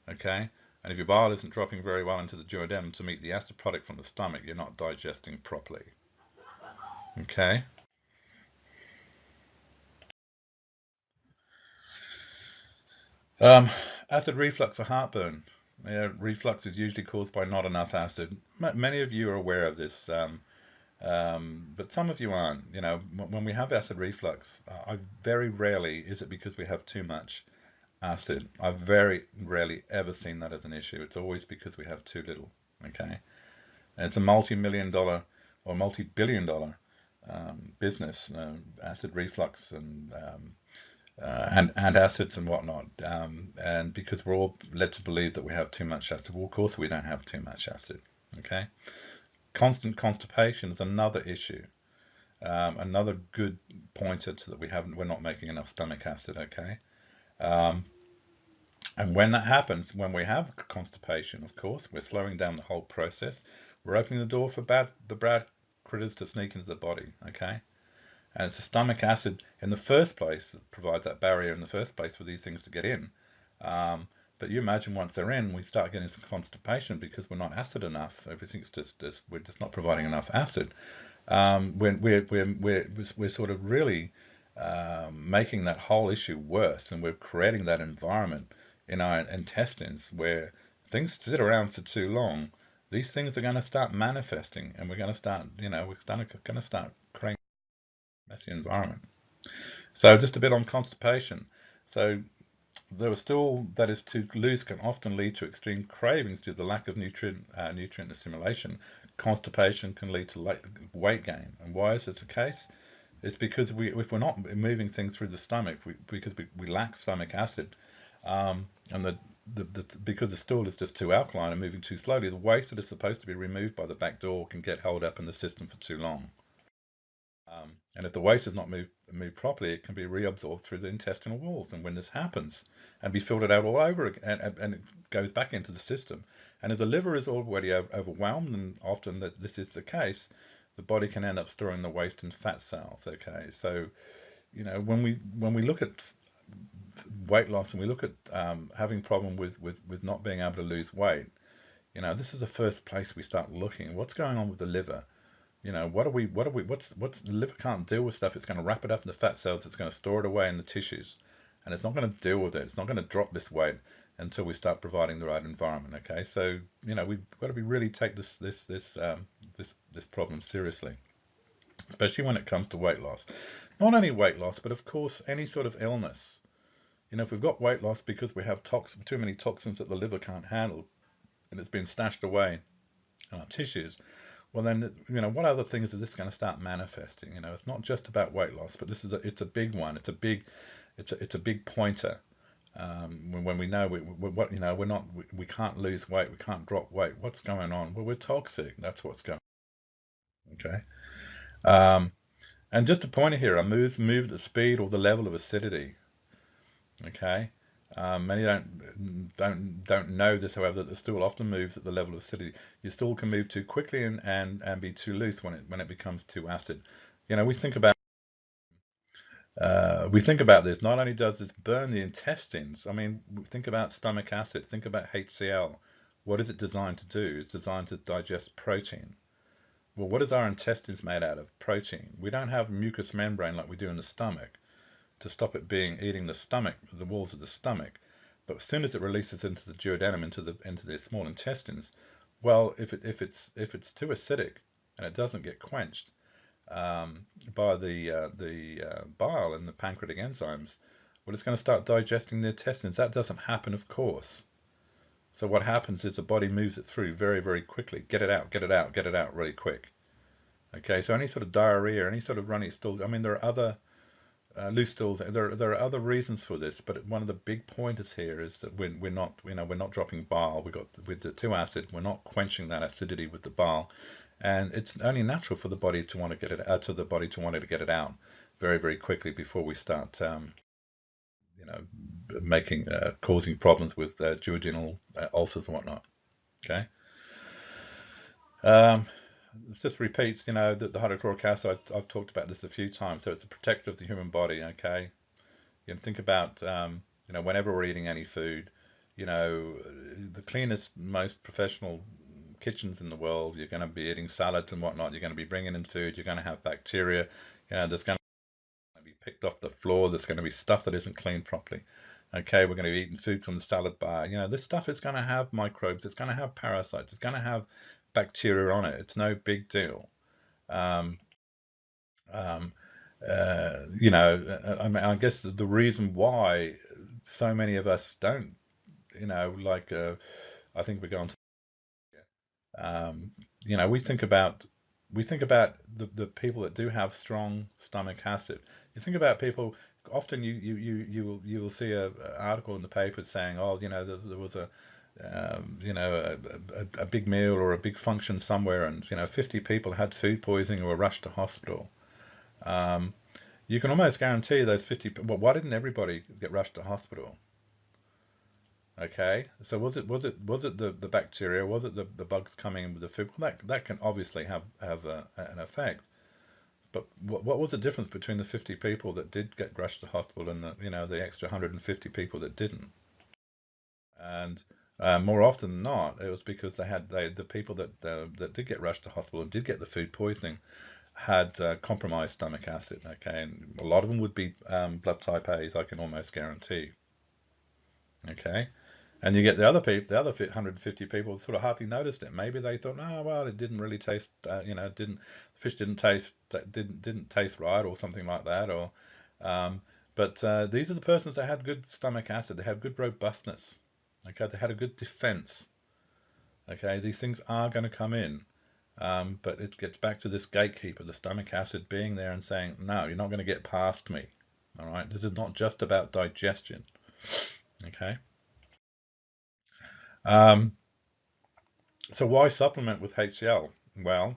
Okay, and if your bile isn't dropping very well into the duodenum to meet the acid product from the stomach, you're not digesting properly. Okay. Um, Acid reflux or heartburn. Yeah, reflux is usually caused by not enough acid. Many of you are aware of this, but some of you aren't. When we have acid reflux, very rarely is it because we have too much acid. I've very rarely ever seen that as an issue. It's always because we have too little. Okay, and it's a multi-million dollar or multi-billion dollar business, acid reflux and antacids and whatnot. And because we're all led to believe that we have too much acid, well, of course we don't have too much acid. Okay, constant constipation is another issue. Another good pointer to that we're not making enough stomach acid. Okay. Um, And when that happens, when we have constipation, of course, we're slowing down the whole process. We're opening the door for the bad critters to sneak into the body, okay? And it's the stomach acid in the first place that provides that barrier in the first place for these things to get in. Um, but you imagine once they're in, we start getting some constipation because we're not acid enough. Everything's just we're just not providing enough acid. We're sort of really making that whole issue worse, and we're creating that environment in our intestines where things sit around for too long. These things are going to start manifesting, and we're going to start, going to start creating a messy environment. So just a bit on constipation. So the stool that is too loose can often lead to extreme cravings due to the lack of nutrient assimilation. Constipation can lead to weight gain. And why is this the case? It's because if we're not moving things through the stomach, because we lack stomach acid, and because the stool is just too alkaline and moving too slowly, the waste that is supposed to be removed by the back door can get held up in the system for too long. And if the waste is not moved properly, it can be reabsorbed through the intestinal walls. And when this happens, and be filtered out all over again, and it goes back into the system. And if the liver is already overwhelmed, and often that this is the case, the body can end up storing the waste in fat cells. Okay, so when we look at weight loss and we look at having problem with not being able to lose weight, this is the first place we start looking. What's going on with the liver? What's the liver can't deal with stuff. It's going to wrap it up in the fat cells. It's going to store it away in the tissues, and it's not going to deal with it. It's not going to drop this weight until we start providing the right environment. Okay, so we've got to be really take this problem seriously, especially when it comes to weight loss. Not only weight loss, but of course any sort of illness. If we've got weight loss because we have too many toxins that the liver can't handle, and it's been stashed away in our tissues, well then, what other things is this going to start manifesting? It's not just about weight loss, but it's a big one. It's a big pointer. When we know we can't lose weight, we can't drop weight. What's going on? Well, we're toxic. That's what's going on. Okay. Um, and just a pointer here, I move at the speed or the level of acidity. Okay. Many don't know this, however, that the stool often moves at the level of acidity. Your stool can move too quickly and be too loose when it becomes too acid. We think about this. Not only does this burn the intestines, I mean, think about stomach acid, think about HCl. What is it designed to do? It's designed to digest protein. Well, what is our intestines made out of? Protein. We don't have mucous membrane like we do in the stomach to stop it eating the walls of the stomach. But as soon as it releases into the duodenum, into the small intestines, well, if it's too acidic and it doesn't get quenched by the bile and the pancreatic enzymes, well, it's going to start digesting the intestines. That doesn't happen, of course. So what happens is the body moves it through very, very quickly. Get it out, get it out, get it out really quick. Okay, so any sort of diarrhea, any sort of runny stool, I mean, there are other loose stools. There are other reasons for this, but one of the big pointers here is that we're not we're not dropping bile. With the too acid, we're not quenching that acidity with the bile, and it's only natural for the body to want to get it out to the body to want to get it out very, very quickly before we start you know making causing problems with duodenal ulcers and whatnot. Okay. Um, it just repeats, that the hydrochloric acid, I've talked about this a few times. So it's a protector of the human body. Okay. Think about, whenever we're eating any food, the cleanest, most professional kitchens in the world, you're going to be eating salads and whatnot. You're going to be bringing in food. You're going to have bacteria. There's going to be picked off the floor. There's going to be stuff that isn't cleaned properly. Okay, we're going to be eating food from the salad bar. This stuff is going to have microbes. It's going to have parasites. It's going to have bacteria on it. It's no big deal. Um, um, I mean, I guess the reason why so many of us don't, like I think we're going to, um, we think about the people that do have strong stomach acid. You think about people. Often you will see a article in the paper saying, oh, there was a big meal or a big function somewhere, and 50 people had food poisoning or were rushed to hospital. Um, you can almost guarantee those 50. Well, why didn't everybody get rushed to hospital? Okay, so was it the bacteria? Was it the bugs coming in with the food? Well, that can obviously have an effect. But what was the difference between the 50 people that did get rushed to hospital and the extra 150 people that didn't? And more often than not, it was because the people that did get rushed to hospital and did get the food poisoning had compromised stomach acid. Okay, and a lot of them would be blood type A's. I can almost guarantee. Okay, and you get the other people, the other 150 people sort of hardly noticed it. Maybe they thought, oh well, it didn't really taste, didn't fish didn't taste didn't taste right or something like that. Or, um, but these are the persons that had good stomach acid. They had good robustness. Okay, they had a good defense. Okay, these things are going to come in, but it gets back to this gatekeeper, the stomach acid being there and saying, no, you're not going to get past me. All right, this is not just about digestion. Okay. Um, So why supplement with HCl? Well,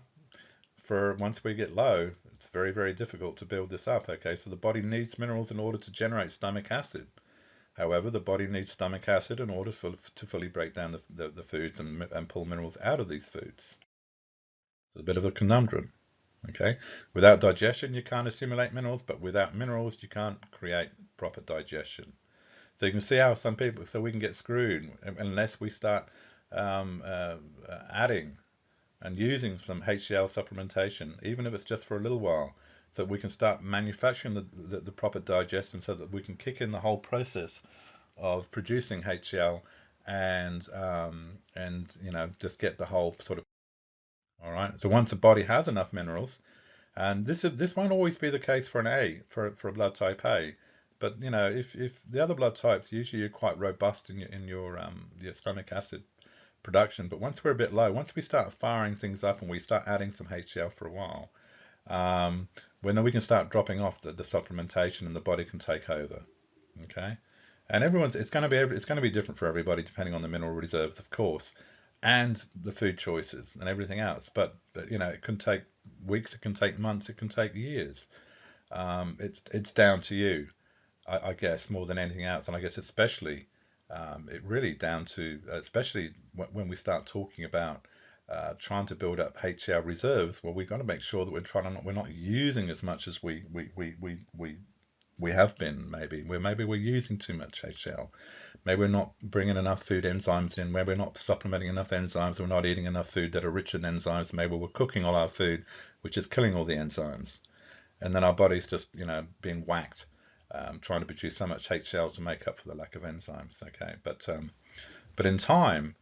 for once we get low, it's very, very difficult to build this up. Okay, so the body needs minerals in order to generate stomach acid. However, the body needs stomach acid in order to fully break down the foods and pull minerals out of these foods. It's a bit of a conundrum. Okay, without digestion, you can't assimilate minerals, but without minerals, you can't create proper digestion. So you can see how some people, so we can get screwed unless we start adding and using some HCl supplementation, even if it's just for a little while, so that we can start manufacturing the proper digestion so that we can kick in the whole process of producing HCl and just get the whole sort of, all right. So once the body has enough minerals, and this won't always be the case for an A, for a blood type A, but if the other blood types, usually you're quite robust in your stomach acid production. But once we're a bit low, once we start firing things up and we start adding some HCl for a while, um, when then we can start dropping off the supplementation and the body can take over. Okay, and it's going to be different for everybody depending on the mineral reserves, of course, and the food choices and everything else. But it can take weeks, it can take months, it can take years. It's down to you, I guess, more than anything else. And I guess especially it really down to, especially when we start talking about trying to build up HCl reserves. Well, we've got to make sure that we're not using as much as we have been. Maybe we're using too much HCl. Maybe we're not bringing enough food enzymes in. Maybe we're not supplementing enough enzymes. We're not eating enough food that are rich in enzymes. Maybe we're cooking all our food, which is killing all the enzymes, and then our body's just being whacked, trying to produce so much HCl to make up for the lack of enzymes. Okay, but in time,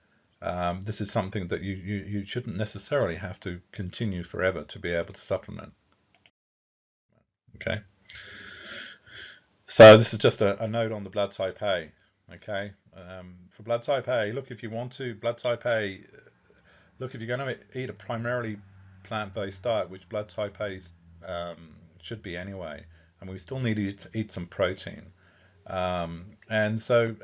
this is something that you shouldn't necessarily have to continue forever to be able to supplement. Okay, so this is just a note on the blood type A. Okay, for blood type A, look, if you want to, blood type A, look, if you're going to eat a primarily plant-based diet, which blood type A should be anyway, and we still need to eat some protein. And so,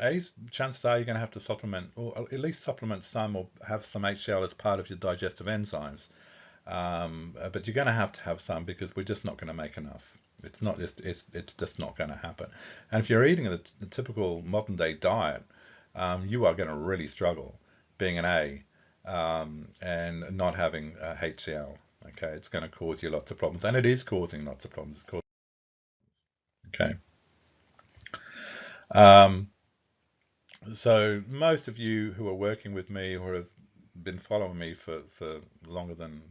chances are you're going to have to supplement, or at least supplement some, or have some HCl as part of your digestive enzymes. But you're going to have some because we're just not going to make enough. It's just not going to happen. And if you're eating the typical modern day diet, you are going to really struggle being an A and not having HCl. Okay, it's going to cause you lots of problems, and it is causing lots of problems. Okay. Um, so most of you who are working with me or have been following me for longer than,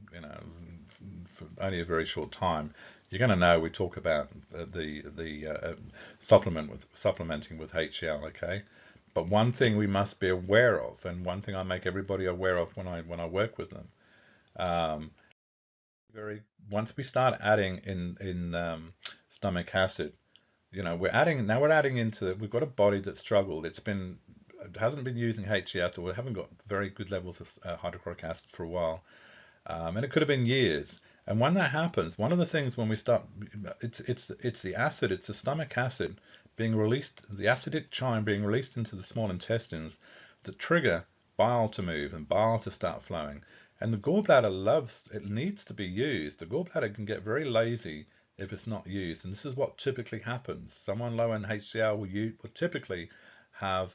for only a very short time, you're going to know we talk about the supplementing with HCl. Okay, but one thing we must be aware of, and one thing I make everybody aware of when I work with them, um, very once we start adding in stomach acid, we're adding into, we've got a body that struggled. It hasn't been using HCl, so we haven't got very good levels of hydrochloric acid for a while. And it could have been years. And when that happens, one of the things when we start, it's the acid, it's the stomach acid being released, the acidic chyme being released into the small intestines that trigger bile to move and bile to start flowing. And the gallbladder it needs to be used. The gallbladder can get very lazy if it's not used. And this is what typically happens. Someone low in HCl will typically have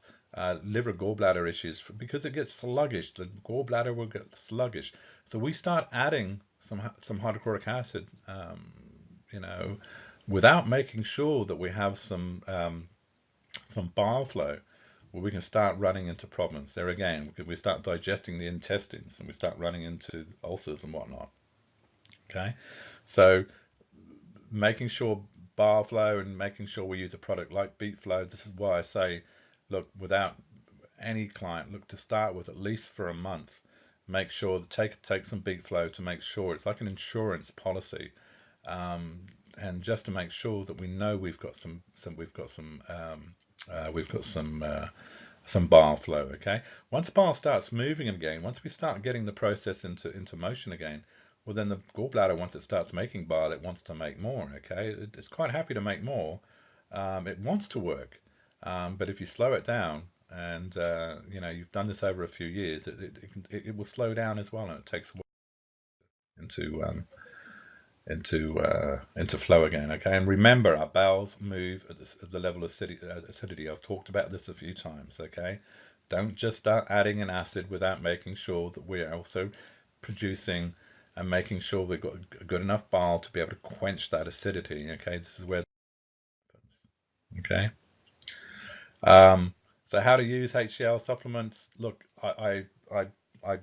liver gallbladder issues because it gets sluggish. The gallbladder will get sluggish. So we start adding some hydrochloric acid, you know, without making sure that we have some bile flow, well, we can start running into problems. There again, we start digesting the intestines and we start running into ulcers and whatnot. Okay, so making sure bile flow and making sure we use a product like beet flow. This is why I say, look, without any client, look to start with at least for a month. Make sure that take some beet flow to make sure it's like an insurance policy, and just to make sure that we know we've got some bile flow. Okay, once bile starts moving again, once we start getting the process into motion again, well then the gallbladder, once it starts making bile, it wants to make more. Okay, it's quite happy to make more. It wants to work, but if you slow it down, and you've done this over a few years, it will slow down as well, and it takes into into flow again. Okay, and remember, our bowels move at the level of acidity. I've talked about this a few times. Okay, don't just start adding an acid without making sure that we're also producing and making sure we've got good enough bile to be able to quench that acidity. Okay, this is where it happens. Okay. So how to use HCl supplements? Look,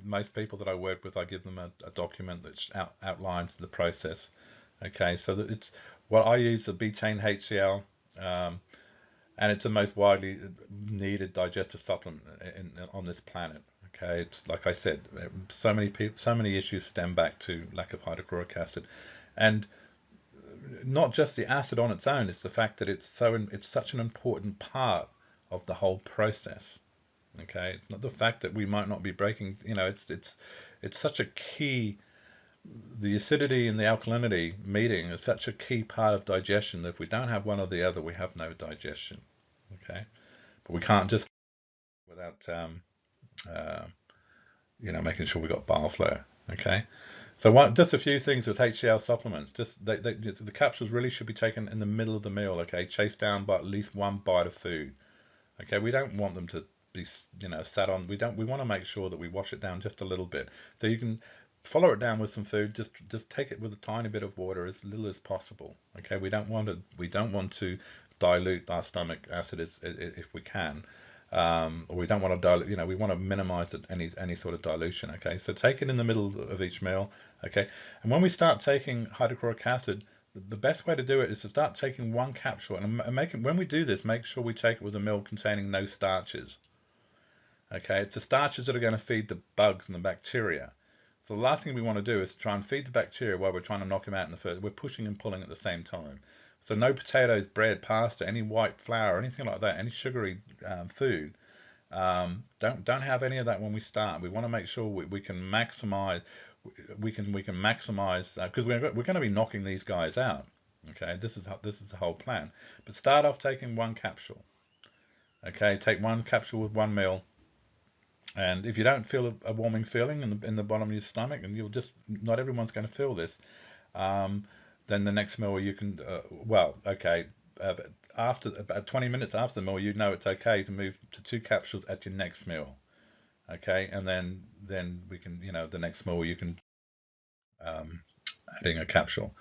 most people that I work with, I give them a document that outlines the process. Okay, so that it's what I use the betaine HCl, and it's the most widely needed digestive supplement on this planet. Okay, it's like I said, so many people, so many issues stem back to lack of hydrochloric acid, and not just the acid on its own. It's the fact that it's such an important part of the whole process. Okay, it's not the fact that we might not be breaking. It's such a key. The acidity and the alkalinity meeting is such a key part of digestion that if we don't have one or the other, we have no digestion. Okay, but we can't just without uh, making sure we got bile flow. Okay, so just a few things with HCl supplements. Just the capsules really should be taken in the middle of the meal. Okay, chased down by at least one bite of food. Okay, we don't want them to be sat on. We want to make sure that we wash it down just a little bit. So you can follow it down with some food. Just take it with a tiny bit of water, as little as possible. Okay, we don't want to dilute our stomach acid if we can. Or we don't want to dilute, we want to minimize any sort of dilution. Okay, so take it in the middle of each meal. Okay, and when we start taking hydrochloric acid, the best way to do it is to start taking one capsule, and when we do this, make sure we take it with a meal containing no starches. Okay, it's the starches that are going to feed the bugs and the bacteria. So the last thing we want to do is try and feed the bacteria while we're trying to knock them out in the first. We're pushing and pulling at the same time. So no potatoes, bread, pasta, any white flour, anything like that, any sugary food. Don't have any of that when we start. We want to make sure we can maximize. We can maximize because we're going to be knocking these guys out. Okay, this is the whole plan. But start off taking one capsule. Okay, take one capsule with one meal. And if you don't feel a warming feeling in the bottom of your stomach, and not everyone's going to feel this, then the next meal you can, okay, but after about 20 minutes after the meal, you know it's okay to move to two capsules at your next meal. Okay, and then we can, the next meal you can adding a capsule.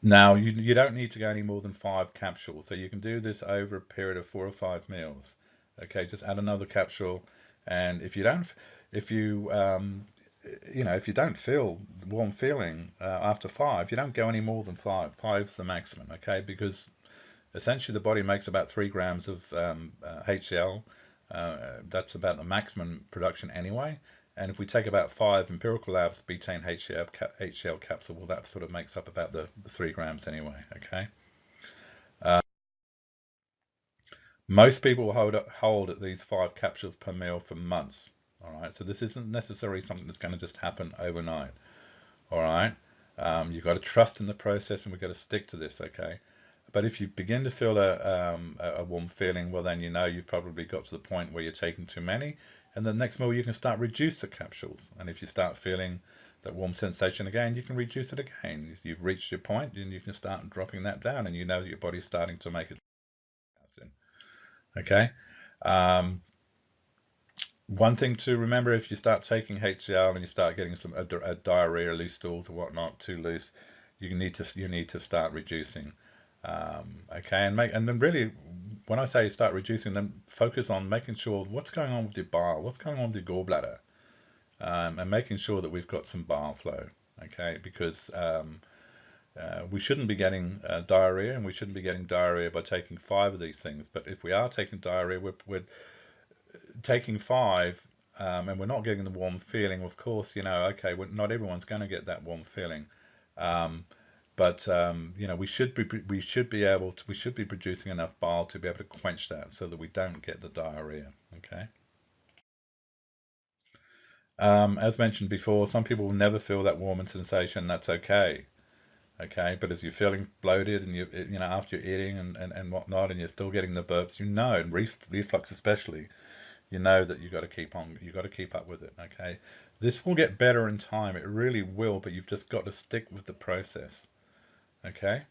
Now you don't need to go any more than 5 capsules, so you can do this over a period of 4 or 5 meals. Okay, just add another capsule, and if you if you don't feel warm feeling after 5, you don't go any more than 5. 5's the maximum. Okay, because essentially the body makes about 3 grams of HCl. That's about the maximum production anyway. And if we take about 5 empirical labs betaine HCl capsule, well, that sort of makes up about the 3 grams anyway. Okay. Most people hold at these 5 capsules per meal for months. All right, so this isn't necessarily something that's going to just happen overnight. All right, you've got to trust in the process, and we've got to stick to this. Okay, but if you begin to feel a warm feeling, well, then you know you've probably got to the point where you're taking too many, and the next meal you can start reduce the capsules. And if you start feeling that warm sensation again, you can reduce it again. You've reached your point, and you can start dropping that down, and you know that your body's starting to make it. Okay. Um, One thing to remember, if you start taking HCl and you start getting some a diarrhea, loose stools or whatnot, too loose, you need to start reducing. Okay, and then really, when I say start reducing, then focus on making sure what's going on with your bile, what's going on with your gallbladder, and making sure that we've got some bile flow. Okay, because we shouldn't be getting diarrhea, and we shouldn't be getting diarrhea by taking 5 of these things. But if we are taking diarrhea, we're taking 5, and we're not getting the warm feeling. Of course, okay, not everyone's going to get that warm feeling, um, but we should be producing enough bile to be able to quench that, so that we don't get the diarrhea. Okay. As mentioned before, some people will never feel that warm sensation. That's okay. Okay, but as you're feeling bloated and after you're eating and whatnot, and you're still getting the burps, and reflux especially, you know that you got to keep up with it. Okay, this will get better in time, it really will, but you've just got to stick with the process. Okay.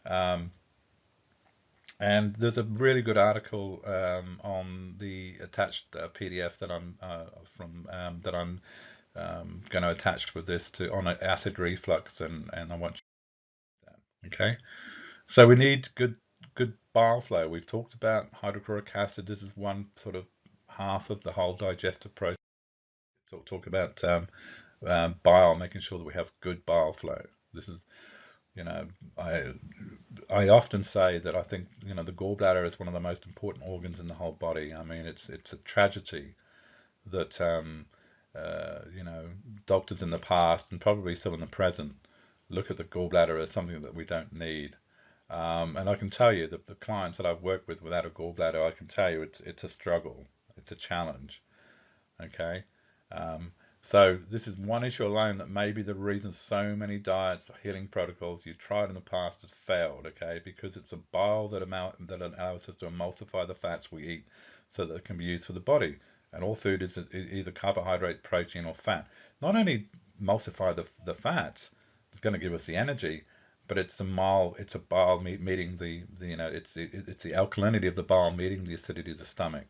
um, and there's a really good article on the attached PDF that I'm going to attach with this to on acid reflux, and I want you to do that. Okay, so we need good bile flow. We've talked about hydrochloric acid. This is one sort of half of the whole digestive process. Talk about bile, making sure that we have good bile flow. This is, you know, I I often say that I think the gallbladder is one of the most important organs in the whole body. I mean, it's a tragedy that doctors in the past and probably some in the present look at the gallbladder as something that we don't need. And I can tell you that the clients that I've worked with without a gallbladder, I can tell you it's a struggle, it's a challenge. Okay. Um, so this is one issue alone that may be the reason so many diets, healing protocols you've tried in the past have failed. Okay, because it's a bile that allows us to emulsify the fats we eat, so that it can be used for the body. And all food is either carbohydrate, protein, or fat. Not only emulsify the fats, it's going to give us the energy, but it's a bile meeting it's the alkalinity of the bile meeting the acidity of the stomach,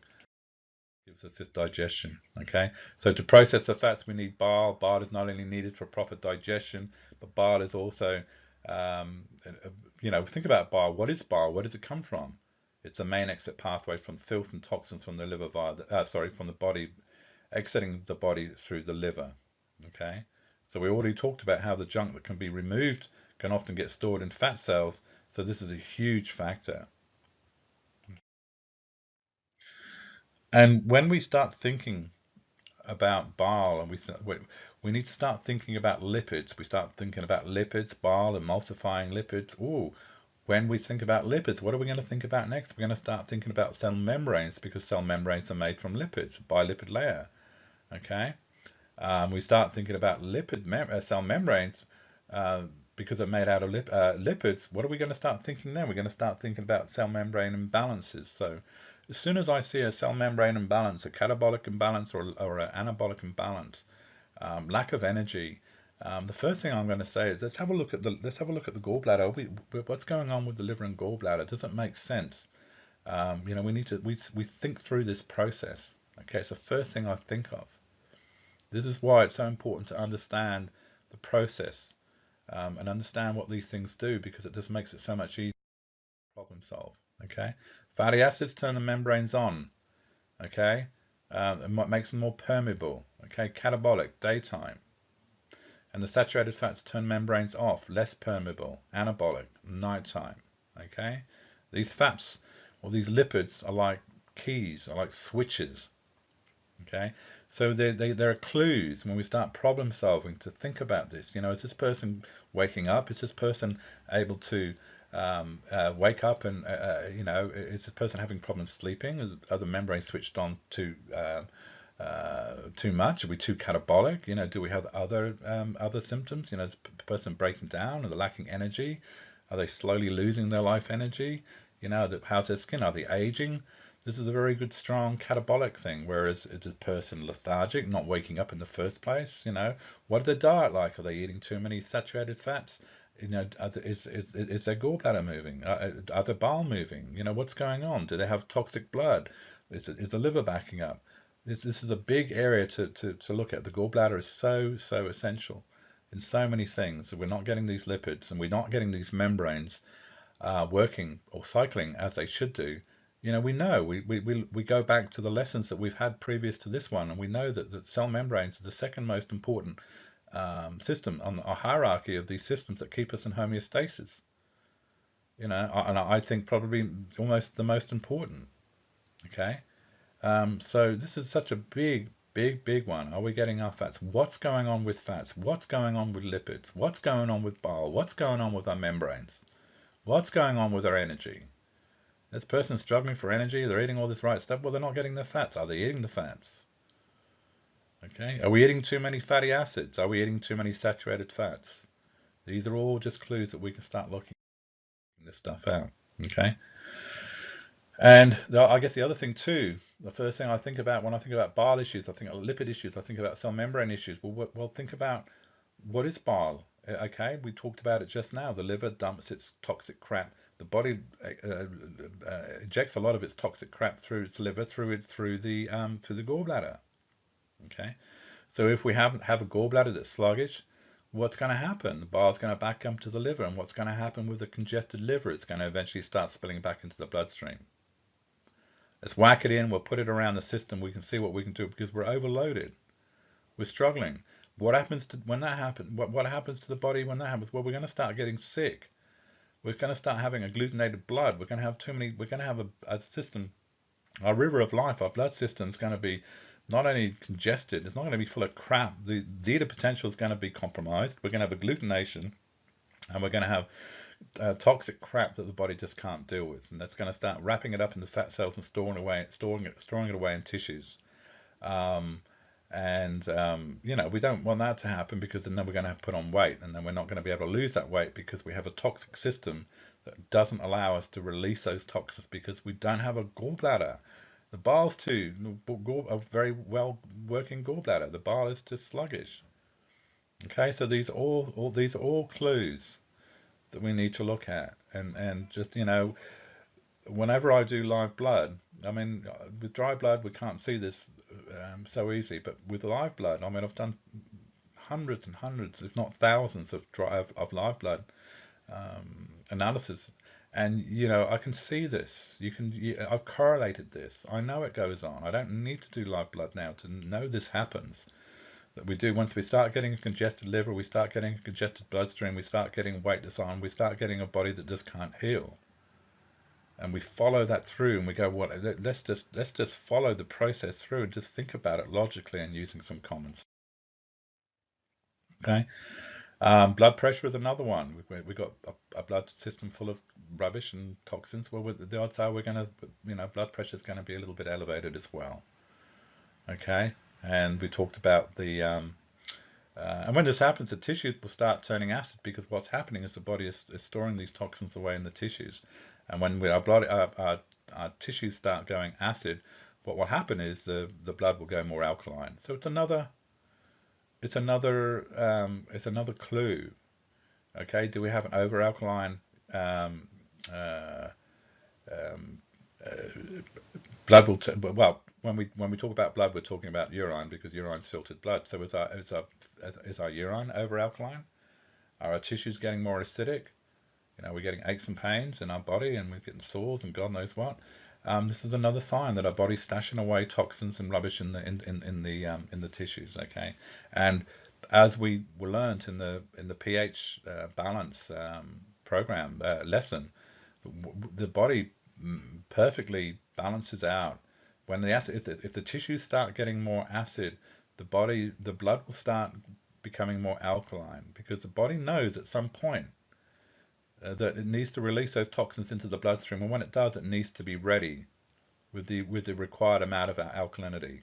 gives us this digestion. Okay, so to process the fats, we need bile. Bile is not only needed for proper digestion, but bile is also, think about bile. What is bile? Where does it come from? It's a main exit pathway from filth and toxins from the liver from the body, exiting the body through the liver. Okay, so we already talked about how the junk that can be removed can often get stored in fat cells. So this is a huge factor. And when we start thinking about bile, and we need to start thinking about lipids. We start thinking about lipids, bile, emulsifying lipids. Ooh, when we think about lipids, what are we going to think about next? We're going to start thinking about cell membranes, because cell membranes are made from lipids, bilipid layer. Okay, we start thinking about cell membranes uh, because they're made out of lipids. What are we going to start thinking then? We're going to start thinking about cell membrane imbalances. So as soon as I see a cell membrane imbalance, a catabolic imbalance or an anabolic imbalance, lack of energy, the first thing I'm going to say is let's have a look at the gallbladder. What's going on with the liver and gallbladder? Does it make sense? We need to we think through this process. Okay, it's the first thing I think of. This is why it's so important to understand the process, and understand what these things do, because it just makes it so much easier to problem solve. Okay, fatty acids turn the membranes on. Okay, it makes them more permeable. Okay, catabolic, daytime. And the saturated fats turn membranes off, less permeable, anabolic, nighttime. Okay, these fats or these lipids are like keys, are like switches. Okay, so there are clues when we start problem solving to think about this. Is this person waking up? Is this person able to wake up and is this person having problems sleeping? Are the membranes switched on too much? Are we too catabolic? Do we have other symptoms? Is the person breaking down? Are they lacking energy? Are they slowly losing their life energy? How's their skin? Are they aging? This is a very good, strong catabolic thing. Whereas is a person lethargic, not waking up in the first place? What are their diet like? Are they eating too many saturated fats? Is their gallbladder moving? Are the bowel moving? What's going on? Do they have toxic blood? Is the liver backing up? This is a big area to look at. The gallbladder is so essential in so many things. We're not getting these lipids and we're not getting these membranes working or cycling as they should do. We go back to the lessons that we've had previous to this one, and we know that the cell membranes are the second most important system on a hierarchy of these systems that keep us in homeostasis. And I think probably almost the most important. Okay. So this is such a big one. Are we getting our fats? What's going on with fats? What's going on with lipids? What's going on with bile? What's going on with our membranes? What's going on with our energy? This person's struggling for energy. They're eating all this right stuff. Well, they're not getting the fats. Are they eating the fats? Okay. Are we eating too many fatty acids? Are we eating too many saturated fats? These are all just clues that we can start looking this stuff out. Okay. And I guess the other thing too, the first thing I think about when I think about bile issues, I think of lipid issues, I think about cell membrane issues. Well, think about what is bile. Okay, we talked about it just now. The liver dumps its toxic crap. The body ejects a lot of its toxic crap through its liver, through the gallbladder. Okay, so if we have a gallbladder that's sluggish, what's going to happen? The bile's going to back up to the liver, and what's going to happen with a congested liver? It's going to eventually start spilling back into the bloodstream. Let's whack it in. We'll put it around the system. We can see what we can do because we're overloaded. We're struggling. What happens when that happens? What happens to the body when that happens? Well, we're going to start getting sick. We're going to start having agglutinated blood. We're going to have too many. We're going to have a system. Our river of life, our blood system is going to be not only congested. It's not going to be full of crap. The zeta potential is going to be compromised. We're going to have agglutination, and we're going to have toxic crap that the body just can't deal with, and that's going to start wrapping it up in the fat cells and storing it away in tissues. Um, and we don't want that to happen because then we're going to have to put on weight, and then we're not going to be able to lose that weight because we have a toxic system that doesn't allow us to release those toxins because we don't have a gallbladder. The bile's too a very well working gallbladder. The bile is just sluggish. Okay, so these are all clues that we need to look at, and just whenever I do live blood, I mean with dry blood we can't see this so easy, but with live blood, I mean I've done hundreds and hundreds, if not thousands, of live blood analysis, and I can see this. I've correlated this. I know it goes on. I don't need to do live blood now to know this happens. That we do once we start getting a congested liver, we start getting a congested bloodstream, we start getting weight disarm, we start getting a body that just can't heal, and we follow that through, and we go, what? Let's just follow the process through and just think about it logically and using some common sense. Okay. Blood pressure is another one. We've got a blood system full of rubbish and toxins. Well, the odds are we're going to, blood pressure is going to be a little bit elevated as well. Okay. And we talked about and when this happens, the tissues will start turning acid because what's happening is the body is storing these toxins away in the tissues. And when our tissues start going acid, what will happen is the blood will go more alkaline. So it's another clue. Okay, do we have an over alkaline um, uh, um, blood well, when we talk about blood, we're talking about urine because urine's filtered blood. So is our urine over alkaline? Are our tissues getting more acidic? We're getting aches and pains in our body, and we're getting sores and God knows what. This is another sign that our body's stashing away toxins and rubbish in the tissues. Okay, and as we were learnt in the pH balance program lesson, the body perfectly balances out when the acid. If the tissues start getting more acid, the blood will start becoming more alkaline because the body knows at some point that it needs to release those toxins into the bloodstream, and when it does, it needs to be ready with the required amount of alkalinity,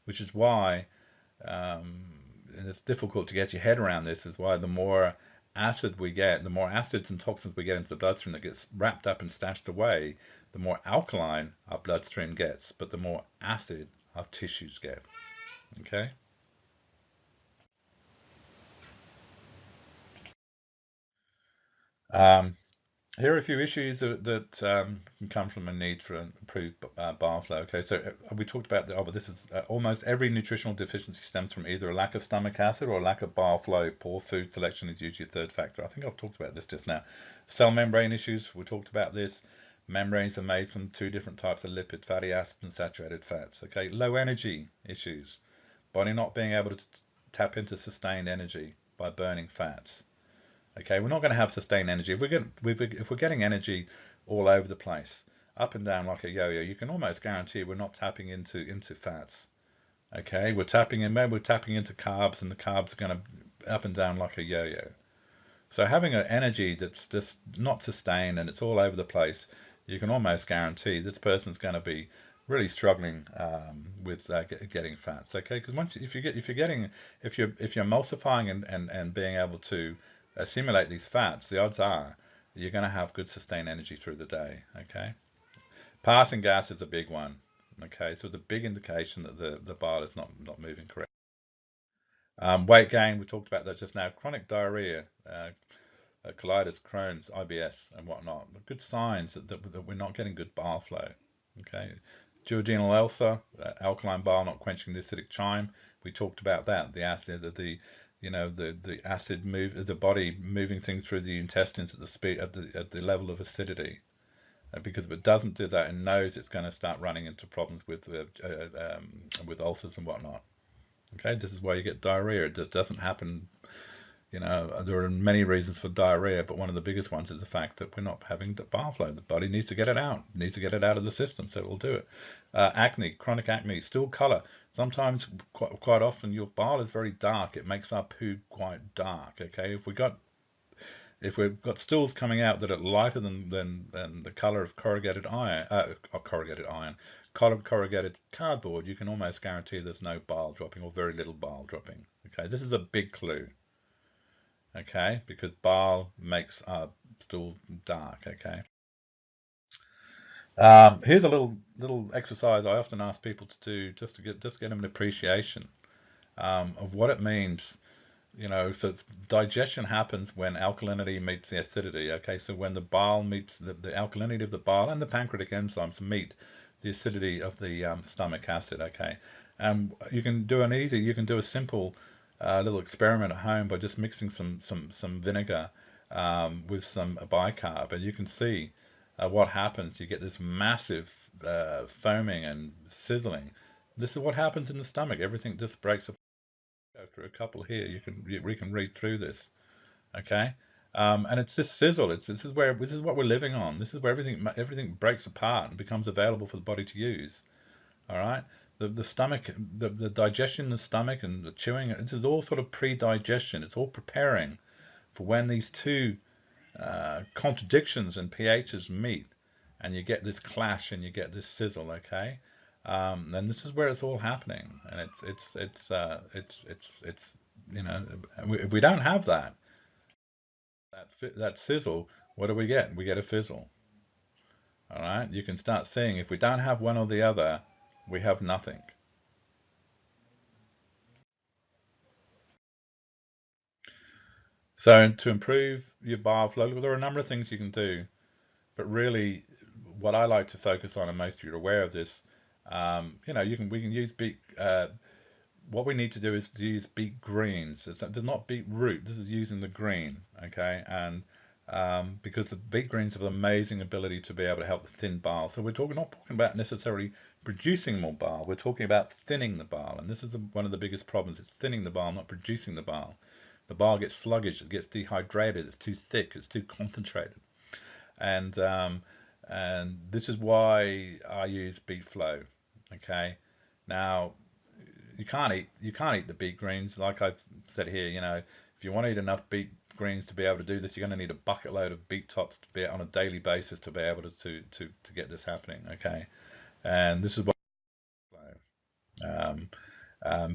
which is why and it's difficult to get your head around this, is why the more acid we get, the more acids and toxins we get into the bloodstream that gets wrapped up and stashed away, the more alkaline our bloodstream gets, but the more acid our tissues get. Okay? Um, Here are a few issues that can come from a need for an improved bile flow. Okay, so we talked about but this is almost every nutritional deficiency stems from either a lack of stomach acid or a lack of bile flow. Poor food selection is usually a third factor. I think I've talked about this just now. Cell membrane issues, we talked about this. Membranes are made from two different types of lipids, fatty acids and saturated fats. Okay, low energy issues, body not being able to tap into sustained energy by burning fats. Okay, we're not going to have sustained energy. If we're getting energy all over the place, up and down like a yo-yo, you can almost guarantee we're not tapping into fats. Okay, we're tapping into carbs, and the carbs are going to up and down like a yo-yo. So having an energy that's just not sustained and it's all over the place, you can almost guarantee this person's going to be really struggling with getting fats. Okay, because if you're emulsifying and being able to assimilate these fats, the odds are you're going to have good sustained energy through the day. Okay, passing gas is a big one. Okay, so it's a big indication that the bile is not moving correctly. Weight gain, we talked about that just now. Chronic diarrhea, colitis, Crohn's, IBS, and whatnot. Good signs that we're not getting good bile flow. Okay, duodenal ulcer, alkaline bile not quenching the acidic chyme. We talked about that. The acid, the acid move, the body moving things through the intestines at the speed at the level of acidity. Because if it doesn't do that, it knows it's going to start running into problems with ulcers and whatnot. Okay, this is why you get diarrhea. It just doesn't happen. There are many reasons for diarrhea, but one of the biggest ones is the fact that we're not having the bile flow. The body needs to get it out, needs to get it out of the system, so it will do it. Acne, chronic acne, still color. Sometimes, quite often, your bile is very dark. It makes our poo quite dark. Okay, if we've got stools coming out that are lighter than the color of corrugated cardboard, you can almost guarantee there's no bile dropping or very little bile dropping. Okay, this is a big clue. Okay, because bile makes our stools dark. Okay. Here's a little exercise I often ask people to do just to get them an appreciation of what it means. So digestion happens when alkalinity meets the acidity. Okay, so when the bile meets the alkalinity of the bile and the pancreatic enzymes meet the acidity of the stomach acid. Okay, and you can do a simple little experiment at home by just mixing some vinegar with some bicarb, and you can see what happens. You get this massive foaming and sizzling. This is what happens in the stomach. Everything just breaks apart. Go through a couple here. We can read through this. Okay, and it's this sizzle. This is what we're living on. This is where everything breaks apart and becomes available for the body to use. All right. The stomach, the digestion in the stomach and the chewing, this is all sort of pre-digestion. It's all preparing for when these two contradictions and pHs meet, and you get this clash and you get this sizzle. Okay, and this is where it's all happening, and it's if we don't have that sizzle, what do we get? We get a fizzle. All right, you can start seeing if we don't have one or the other, we have nothing. So to improve your bile flow, there are a number of things you can do, but really, what I like to focus on, and most of you are aware of this, we can use beet. What we need to do is to use beet greens. There's not beet root. This is using the green, okay, and because the beet greens have an amazing ability to be able to help thin bile. So we're not talking about necessarily producing more bile. We're talking about thinning the bile, and this is one of the biggest problems. It's thinning the bile, not producing the bile. The bile gets sluggish, it gets dehydrated, it's too thick, it's too concentrated, and this is why I use beet flow. Okay, now you can't eat the beet greens like I've said here. If you want to eat enough beet greens to be able to do this. You're going to need a bucket load of beet tops to be on a daily basis to be able to get this happening. Okay, and this is what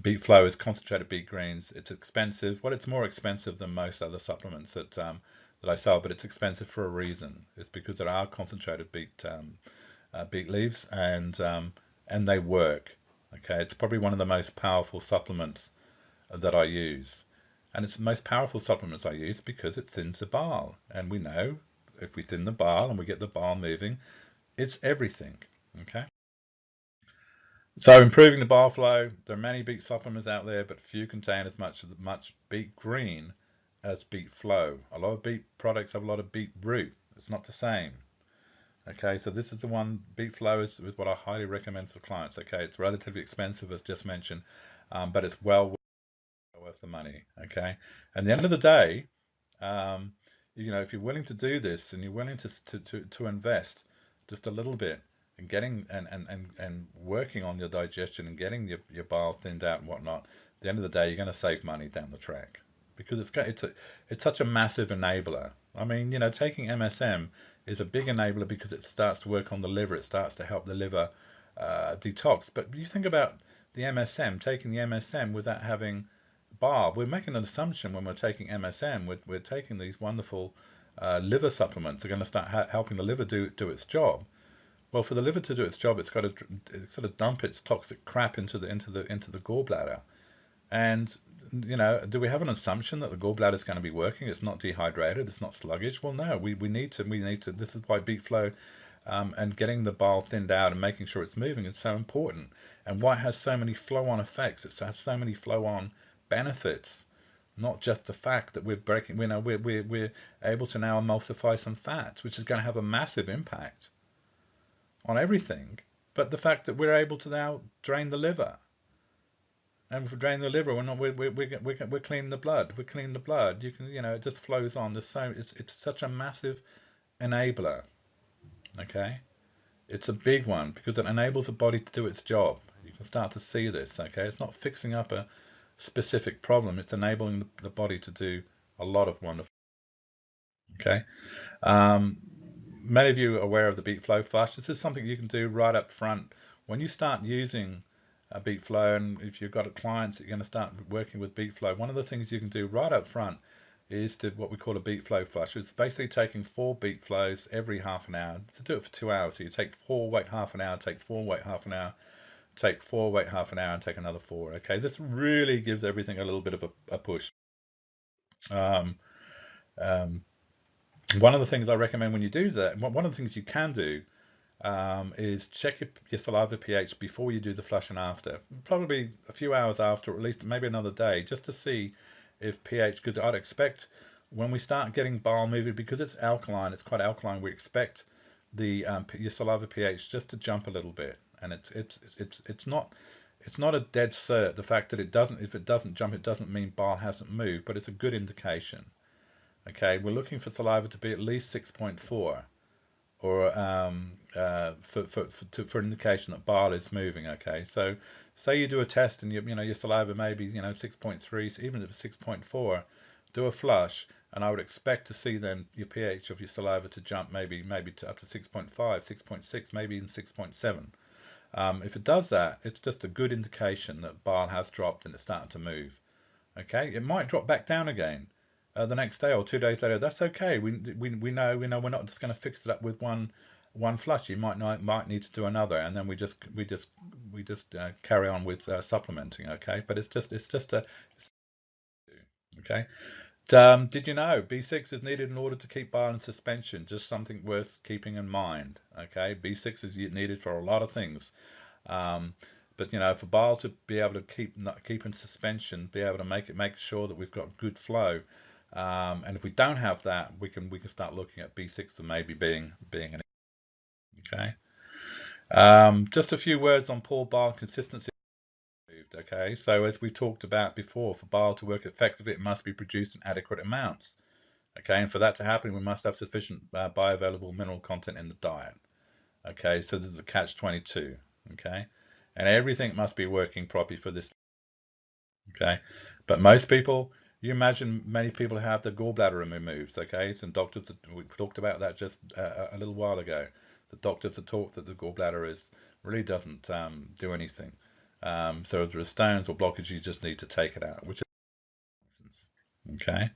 beet flow is concentrated beet greens. It's expensive. Well, it's more expensive than most other supplements that I sell, but it's expensive for a reason. It's because there are concentrated beet leaves, and they work. Okay, it's probably one of the most powerful supplements that I use, and it's the most powerful supplements I use because it thins the bile, and we know if we thin the bile and we get the bile moving, it's everything. Okay. So improving the bile flow, there are many beet supplements out there, but few contain as much beet green as beet flow. A lot of beet products have a lot of beet root. It's not the same. Okay, so this is the one, beet flow is what I highly recommend for clients. Okay, it's relatively expensive as just mentioned, but it's well worth the money. Okay, and at the end of the day, if you're willing to do this and you're willing to invest just a little bit and getting and working on your digestion and getting your bile thinned out and whatnot, at the end of the day, you're going to save money down the track because it's such a massive enabler. I mean, taking MSM is a big enabler because it starts to work on the liver. It starts to help the liver detox. But you think about the MSM, taking the MSM without having bile. We're making an assumption when we're taking MSM. We're taking these wonderful liver supplements are going to start helping the liver do its job. Well, for the liver to do its job, it's got to sort of dump its toxic crap into the gallbladder. And do we have an assumption that the gallbladder is going to be working? It's not dehydrated. It's not sluggish. Well, no. We need to. This is why beet flow and getting the bile thinned out and making sure it's moving is so important. And why it has so many flow-on effects. It has so many flow-on benefits. Not just the fact that we're able to now emulsify some fats, which is going to have a massive impact on everything, but the fact that we're able to now drain the liver, and if we drain the liver, we're cleaning the blood. We're cleaning the blood. It just flows on. It's such a massive enabler. Okay, it's a big one because it enables the body to do its job. You can start to see this. Okay, it's not fixing up a specific problem. It's enabling the body to do a lot of wonderful. Okay. Many of you are aware of the beet flow flush. This is something you can do right up front when you start using beet flow, and if you've got clients that you're going to start working with beet flow, one of the things you can do right up front is to what we call a beet flow flush. It's basically taking 4 beet flows every half an hour. To do it for 2 hours, so you take 4, wait half an hour, take 4, wait half an hour, take 4, wait half an hour, and take another 4. Okay, this really gives everything a little bit of a push. Um, um, One of the things I recommend when you do that, one of the things you can do is check your saliva pH before you do the flush and after. Probably a few hours after, or at least maybe another day, just to see if pH, because I'd expect when we start getting bile moving, because it's alkaline, it's quite alkaline, we expect the your saliva pH just to jump a little bit. And it's not a dead cert. The fact that if it doesn't jump, it doesn't mean bile hasn't moved, but it's a good indication. Okay, we're looking for saliva to be at least 6.4, or for indication that bile is moving. Okay, so say you do a test and your saliva maybe 6.3, so even if it's 6.4, do a flush, and I would expect to see then your pH of your saliva to jump maybe to up to 6.5, 6.6, maybe even 6.7. If it does that, it's just a good indication that bile has dropped and it's starting to move. Okay, it might drop back down again the next day or 2 days later. That's okay. We know we're not just going to fix it up with one flush. You might need to do another, and then we just carry on with supplementing. Okay, but it's just a okay. Did you know B6 is needed in order to keep bile in suspension? Just something worth keeping in mind. Okay, B6 is needed for a lot of things. But for bile to be able to keep in suspension, be able to make sure that we've got good flow, and if we don't have that, we can start looking at B6 and maybe being an okay. Just a few words on poor bile consistency. Okay, so as we talked about before, for bile to work effectively, it must be produced in adequate amounts. Okay, and for that to happen, we must have sufficient bioavailable mineral content in the diet. Okay, so this is a catch-22. Okay, and everything must be working properly for this. Okay, but most people You imagine many people have their gallbladder removed, okay? Some doctors, we talked about that just a little while ago. The doctors are taught that the gallbladder really doesn't do anything. So if there are stones or blockages, you just need to take it out, which is nonsense, okay?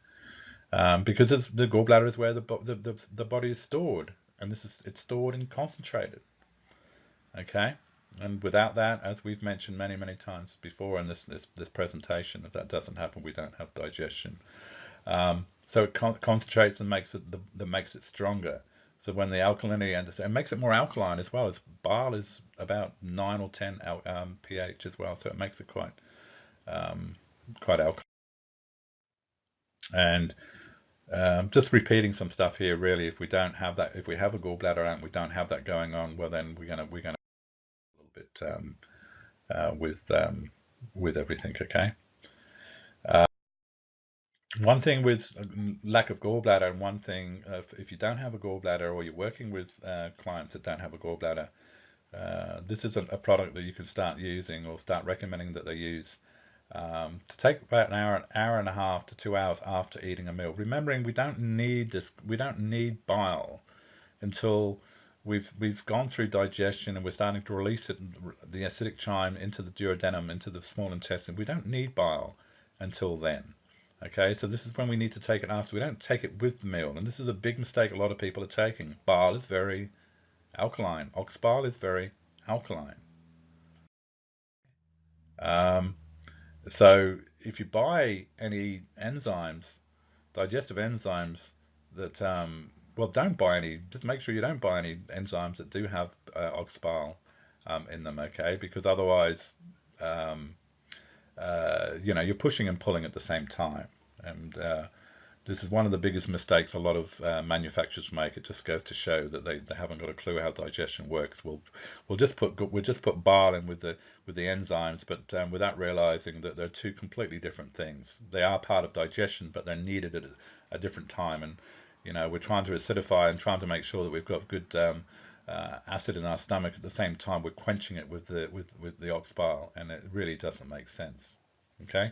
Because the gallbladder is where the body is stored, and it's stored and concentrated, okay? And without that, as we've mentioned many times before in this presentation, if that doesn't happen, we don't have digestion. So it concentrates and makes it stronger. So when the alkalinity enters, it makes it more alkaline as well. As bile is about 9 or 10 pH as well, so it makes it quite alkaline. And just repeating some stuff here. Really, if we don't have that, if we have a gallbladder and we don't have that going on, well then we're gonna a little bit with everything. Okay. One thing with lack of gallbladder, and one thing if you don't have a gallbladder or you're working with clients that don't have a gallbladder, this is a product that you can start using or start recommending that they use to take about hour and a half to 2 hours after eating a meal. Remembering we don't need bile until we've gone through digestion and we're starting to release it, the acidic chyme into the duodenum, into the small intestine. We don't need bile until then. Okay, so this is when we need to take it after. We don't take it with the meal, and this is a big mistake a lot of people are taking. Bile is very alkaline. Ox bile is very alkaline. Um, so if you buy any enzymes, digestive enzymes that, well, don't buy any. Just make sure you don't buy any enzymes that do have ox bile in them, okay? Because otherwise, um, you're pushing and pulling at the same time, and this is one of the biggest mistakes a lot of manufacturers make. It just goes to show that they haven't got a clue how digestion works. We'll just put bile in with the enzymes, but without realizing that they're two completely different things. They are part of digestion, but they're needed at a different time. And we're trying to acidify and trying to make sure that we've got good acid in our stomach at the same time we're quenching it with the ox bile, and it really doesn't make sense. Okay.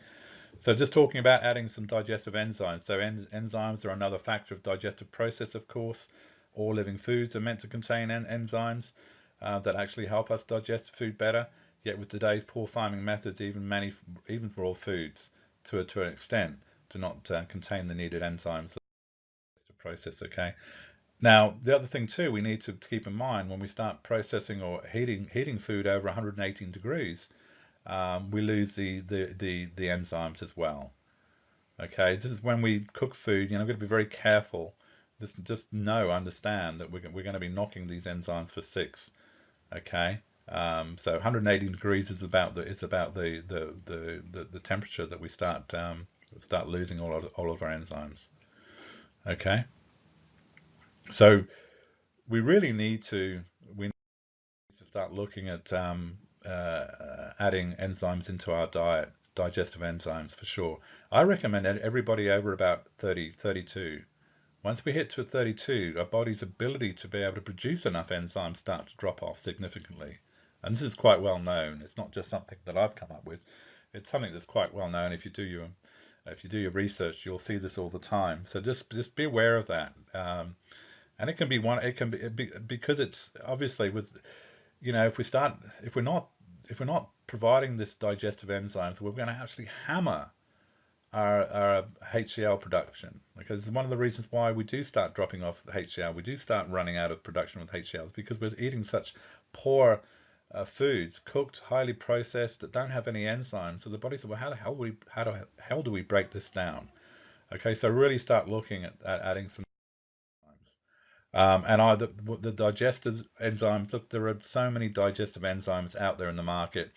So just talking about adding some digestive enzymes. So enzymes are another factor of digestive process, of course. All living foods are meant to contain enzymes that actually help us digest food better. Yet with today's poor farming methods, even for all foods, to an extent, do not contain the needed enzymes of the process. Okay. Now the other thing too, we need to keep in mind when we start processing or heating food over 118 degrees, we lose the enzymes as well. Okay, this is when we cook food. We've got to be very careful. Just understand that we're going to be knocking these enzymes for six. Okay, so 180 degrees is about the temperature that we start losing all of our enzymes. Okay, so we really need to start looking at adding enzymes into our diet, digestive enzymes for sure. I recommend everybody over about 30, 32. Once we hit to 32, our body's ability to be able to produce enough enzymes start to drop off significantly. And this is quite well known. It's not just something that I've come up with. It's something that's quite well known. If you do your research, you'll see this all the time. So just be aware of that. And it can be one. It can be because it's obviously with if we're not providing this digestive enzymes, we're going to actually hammer our HCl production. Because one of the reasons why we do start dropping off the HCl, we do start running out of production with HCl, because we're eating such poor foods, cooked, highly processed, that don't have any enzymes. So the body said, well, how the hell do we break this down? Okay, so really start looking at adding some enzymes. And the digestive enzymes, look, there are so many digestive enzymes out there in the market.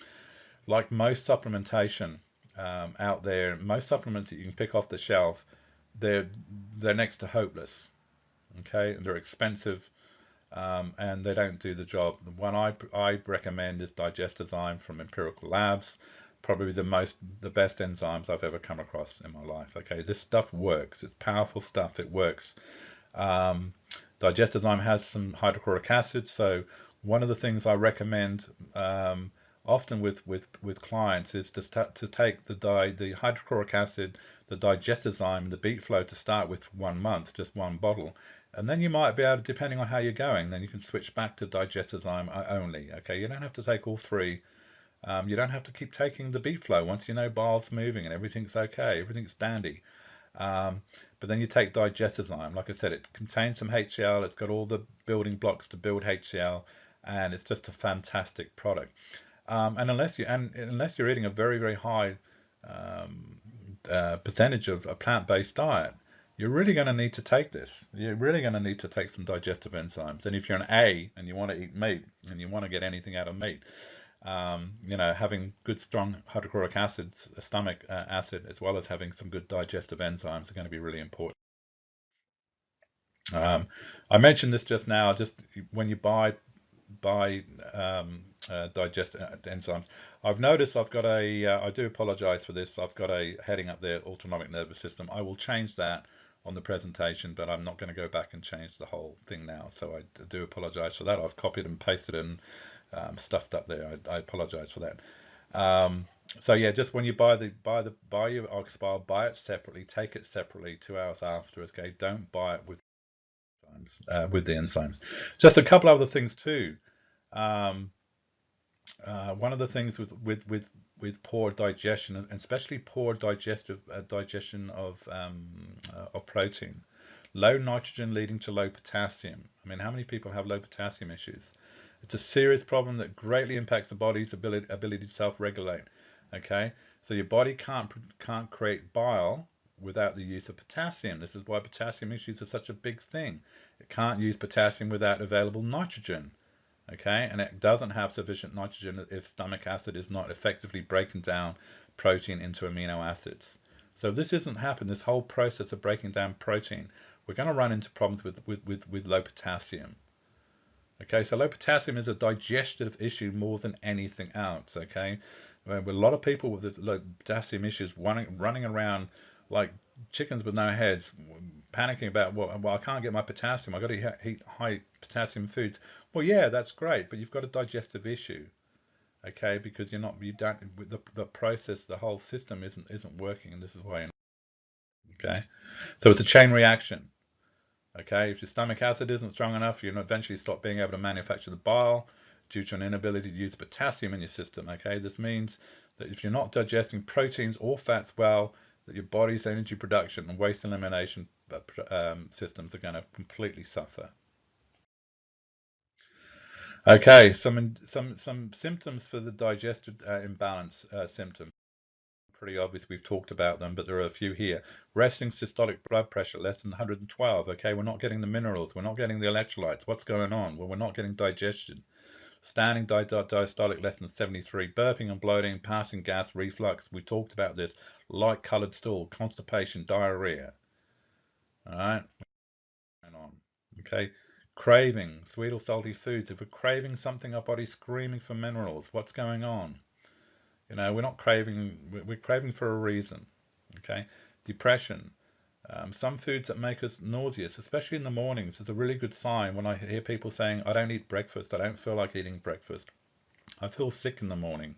Like most supplementation out there, most supplements that you can pick off the shelf, they're next to hopeless. Okay, they're expensive, and they don't do the job. The one I recommend is Digestozyme from Empirical Labs. Probably the best enzymes I've ever come across in my life. Okay, this stuff works. It's powerful stuff. It works. Digestozyme has some hydrochloric acid, so one of the things I recommend often with clients is to take the hydrochloric acid, the digestozyme, the beet flow to start with 1 month, just one bottle, and then you might be able to, depending on how you're going, then you can switch back to digestozyme only. Okay, you don't have to take all three. You don't have to keep taking the beet flow once you know bile's moving and everything's okay, everything's dandy. Um, but then you take digestozyme. Like I said, it contains some HCl. It's got all the building blocks to build HCl, and it's just a fantastic product. And unless you're eating a very high um, percentage of a plant-based diet, you're really going to need to take this. You're really going to need to take some digestive enzymes. And if you're an A and you want to eat meat and you want to get anything out of meat, having good strong hydrochloric acids, stomach acid, as well as having some good digestive enzymes are going to be really important. I mentioned this just now. Just when you buy digest enzymes, I've noticed I've got a. I do apologize for this. I've got a heading up there, autonomic nervous system. I will change that on the presentation, but I'm not going to go back and change the whole thing now. So I do apologize for that. I've copied and pasted and stuffed up there. I apologize for that. So yeah, just when you buy your oxbile, buy it separately, take it separately 2 hours after. Okay, don't buy it with the enzymes. Just a couple other things too. Um, One of the things with poor digestion, and especially poor digestion of protein, low nitrogen leading to low potassium. I mean, how many people have low potassium issues? It's a serious problem that greatly impacts the body's ability to self-regulate. Okay, so your body can't create bile without the use of potassium. This is why potassium issues are such a big thing. It can't use potassium without available nitrogen. Okay, and it doesn't have sufficient nitrogen if stomach acid is not effectively breaking down protein into amino acids. So this isn't happening. This whole process of breaking down protein, we're going to run into problems with low potassium. Okay, so low potassium is a digestive issue more than anything else. Okay, with a lot of people with low potassium issues running around like chickens with no heads, panicking about, well, I can't get my potassium. I've got to eat high potassium foods. Well, yeah, that's great, but you've got a digestive issue. Okay, because you don't the process, the whole system isn't working, and this is why. Okay, so it's a chain reaction. Okay, if your stomach acid isn't strong enough, you'll eventually stop being able to manufacture the bile due to an inability to use potassium in your system. Okay, this means that if you're not digesting proteins or fats well, that your body's energy production and waste elimination systems are going to completely suffer. Okay, some symptoms for the digestive imbalance symptom. Pretty obvious, we've talked about them, but there are a few here. Resting systolic blood pressure less than 112. Okay, we're not getting the minerals, we're not getting the electrolytes. What's going on? Well, we're not getting digestion. Standing diastolic less than 73. Burping and bloating, passing gas, reflux. We talked about this. Light colored stool, constipation, diarrhea. All right, going on. Okay, craving, sweet or salty foods. If we're craving something, our body's screaming for minerals. What's going on? We're not craving, we're craving for a reason. Okay, depression. Some foods that make us nauseous, especially in the mornings, is a really good sign when I hear people saying, I don't eat breakfast, I don't feel like eating breakfast, I feel sick in the morning.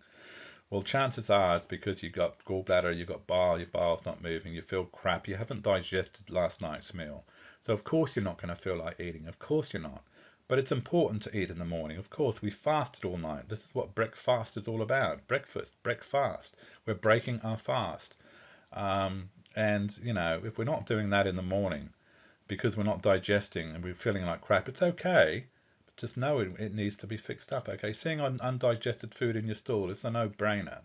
Well, chances are it's because you've got gallbladder, you've got bile, your bile's not moving, you feel crap, you haven't digested last night's meal. So of course you're not going to feel like eating, of course you're not. But it's important to eat in the morning. Of course, we fasted all night. This is what breakfast is all about. Breakfast. We're breaking our fast. And, if we're not doing that in the morning because we're not digesting and we're feeling like crap, it's okay. But just know it needs to be fixed up. Okay, seeing undigested food in your stool is a no-brainer.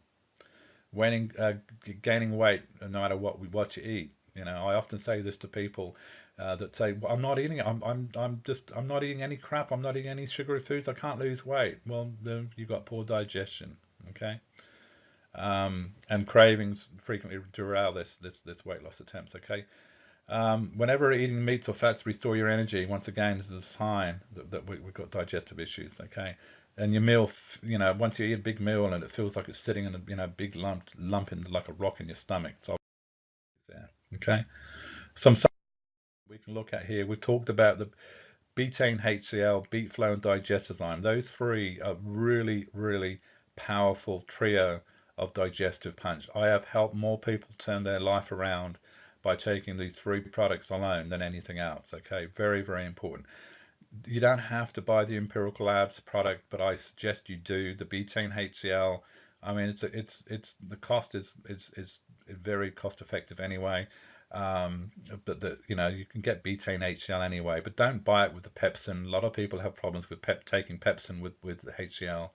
Gaining weight no matter what you eat. I often say this to people that say, well, I'm not eating. I'm not eating any crap. I'm not eating any sugary foods. I can't lose weight. Well, you've got poor digestion. Okay, and cravings frequently derail this weight loss attempts. Okay, whenever eating meats or fats restore your energy, once again, this is a sign that we've got digestive issues. Okay, and your meal, once you eat a big meal and it feels like it's sitting in a big lump in like a rock in your stomach, it's obvious there. Okay, some we can look at here. We've talked about the betaine HCl, beet flow, and digestozyme. Those three are really powerful trio of digestive punch. I have helped more people turn their life around by taking these 3 products alone than anything else. Okay, very, very important. You don't have to buy the Empirical Labs product, but I suggest you do. The betaine HCl, I mean, it's the cost is very cost effective anyway. But you can get betaine HCl anyway, but don't buy it with the pepsin. A lot of people have problems with taking pepsin with the HCl